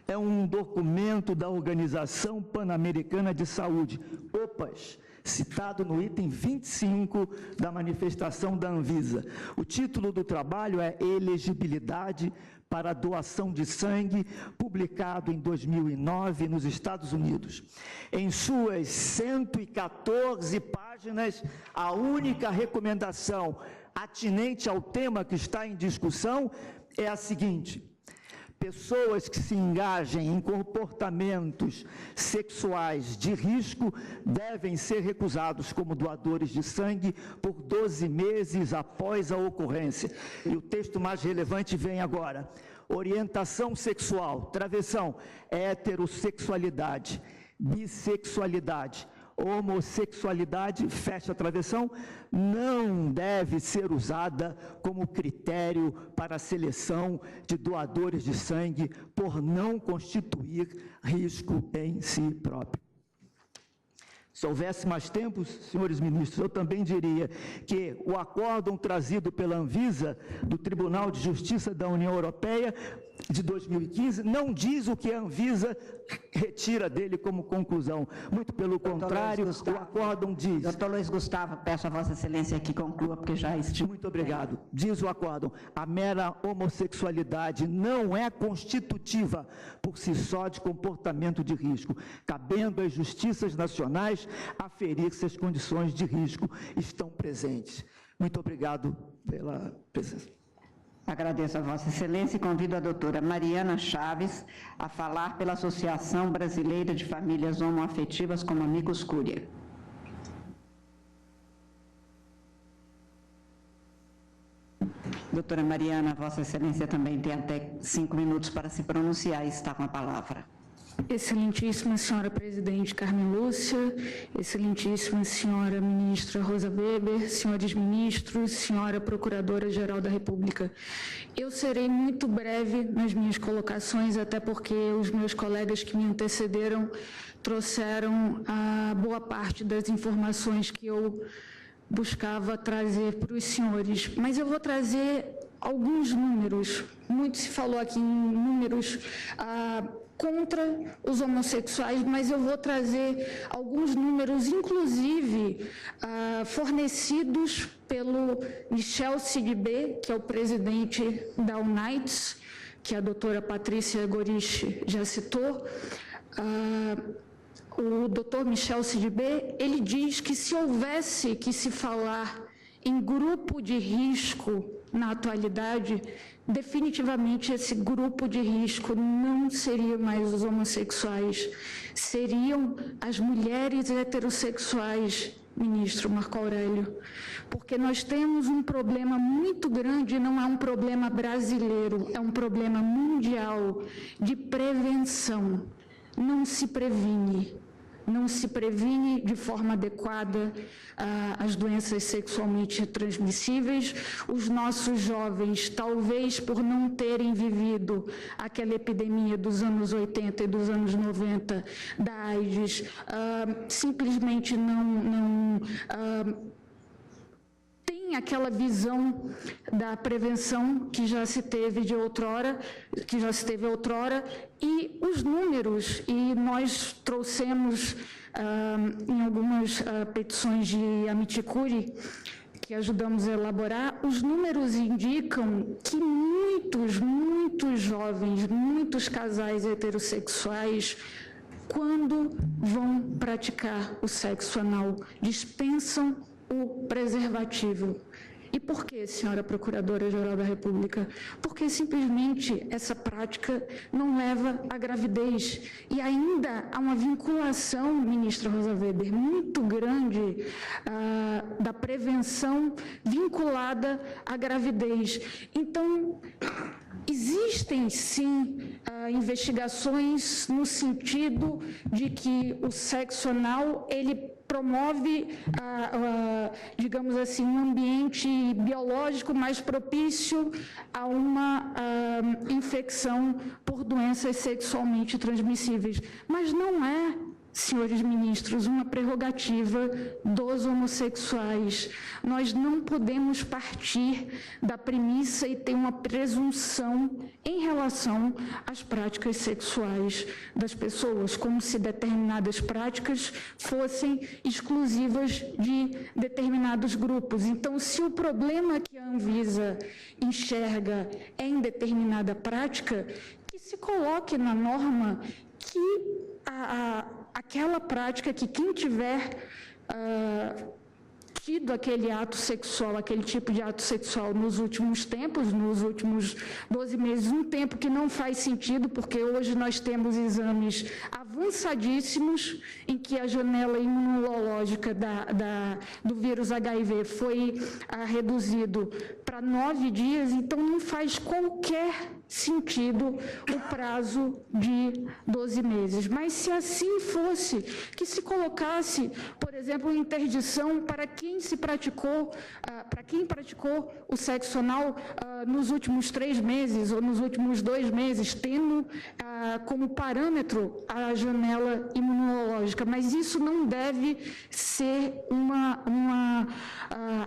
é um documento da Organização Pan-Americana de Saúde, OPAS, citado no item 25 da manifestação da Anvisa. O título do trabalho é Elegibilidade para a Doação de Sangue, publicado em 2009 nos Estados Unidos. Em suas 114 páginas, a única recomendação atinente ao tema que está em discussão é a seguinte: pessoas que se engajem em comportamentos sexuais de risco devem ser recusados como doadores de sangue por 12 meses após a ocorrência. E o texto mais relevante vem agora. Orientação sexual, travessão, heterossexualidade, bissexualidade, homossexualidade, fecha a travessão, não deve ser usada como critério para a seleção de doadores de sangue por não constituir risco em si próprio. Se houvesse mais tempo, senhores ministros, eu também diria que o acórdão trazido pela Anvisa, do Tribunal de Justiça da União Europeia, de 2015, não diz o que a Anvisa retira dele como conclusão. Muito pelo contrário, o acórdão diz... Doutor Luiz Gustavo, peço a Vossa Excelência que conclua, porque já estive... Muito obrigado. Diz o acórdão, a mera homossexualidade não é constitutiva por si só de comportamento de risco, cabendo às justiças nacionais aferir se as condições de risco estão presentes. Muito obrigado pela presença. Agradeço a Vossa Excelência e convido a doutora Mariana Chaves a falar pela Associação Brasileira de Famílias Homoafetivas como Amigos Cúria. Doutora Mariana, Vossa Excelência também tem até 5 minutos para se pronunciar e está com a palavra. Excelentíssima Senhora Presidente Carmen Lúcia, Excelentíssima Senhora Ministra Rosa Weber, Senhores Ministros, Senhora Procuradora-Geral da República. Eu serei muito breve nas minhas colocações, até porque os meus colegas que me antecederam trouxeram a boa parte das informações que eu buscava trazer para os senhores. Mas eu vou trazer alguns números. Muito se falou aqui em números contra os homossexuais, mas eu vou trazer alguns números, inclusive fornecidos pelo Michel Sidibe, que é o presidente da UNAIDS, que a doutora Patrícia Gorich já citou. O doutor Michel Sidibe, ele diz que se houvesse que se falar em grupo de risco na atualidade, definitivamente esse grupo de risco não seria mais os homossexuais, seriam as mulheres heterossexuais, ministro Marco Aurélio, porque nós temos um problema muito grande, não é um problema brasileiro, é um problema mundial de prevenção. Não se previne, não se previne de forma adequada as doenças sexualmente transmissíveis. Os nossos jovens, talvez por não terem vivido aquela epidemia dos anos 80 e dos anos 90 da AIDS, simplesmente não tem aquela visão da prevenção que já se teve outrora, e os números, e nós trouxemos em algumas petições de Amicus Curiae, que ajudamos a elaborar, os números indicam que muitos jovens, muitos casais heterossexuais, quando vão praticar o sexo anal, dispensam o preservativo. E por que, senhora Procuradora-Geral da República? Porque simplesmente essa prática não leva à gravidez. E ainda há uma vinculação, ministra Rosa Weber, muito grande da prevenção vinculada à gravidez. Então, existem, sim, investigações no sentido de que o sexo anal, ele promove, digamos assim, um ambiente biológico mais propício a uma infecção por doenças sexualmente transmissíveis. Mas não é, senhores ministros, uma prerrogativa dos homossexuais. Nós não podemos partir da premissa e ter uma presunção em relação às práticas sexuais das pessoas, como se determinadas práticas fossem exclusivas de determinados grupos. Então, se o problema que a Anvisa enxerga é em determinada prática, que se coloque na norma que aquela prática que quem tiver tido aquele ato sexual, aquele tipo de ato sexual nos últimos tempos, nos últimos 12 meses, um tempo que não faz sentido, porque hoje nós temos exames avançadíssimos em que a janela imunológica do vírus HIV foi reduzido para 9 dias, então não faz qualquer sentido o prazo de 12 meses. Mas se assim fosse, que se colocasse, por exemplo, interdição para quem praticou o sexo anal nos últimos 3 meses ou nos últimos 2 meses, tendo como parâmetro a janela imunológica. Mas isso não deve ser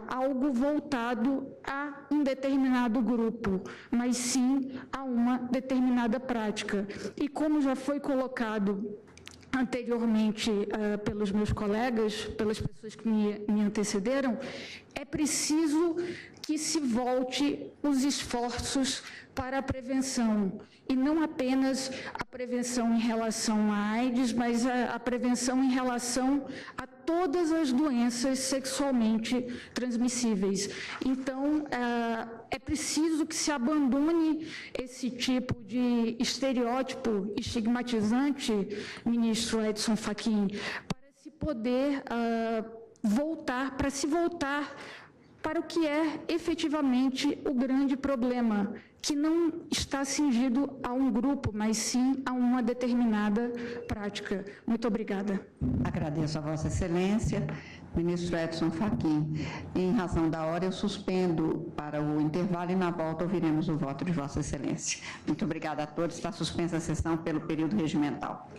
algo voltado a um determinado grupo, mas sim a uma determinada prática. E como já foi colocado anteriormente pelos meus colegas, pelas pessoas que me antecederam, é preciso que se volte os esforços para a prevenção, e não apenas a prevenção em relação à AIDS, mas a prevenção em relação a todas as doenças sexualmente transmissíveis. Então, é preciso que se abandone esse tipo de estereótipo estigmatizante, ministro Edson Fachin, para se poder voltar para o que é efetivamente o grande problema, que não está cingido a um grupo, mas sim a uma determinada prática. Muito obrigada. Agradeço a Vossa Excelência. Ministro Edson Fachin, em razão da hora, eu suspendo para o intervalo e na volta ouviremos o voto de Vossa Excelência. Muito obrigada a todos. Está suspensa a sessão pelo período regimental.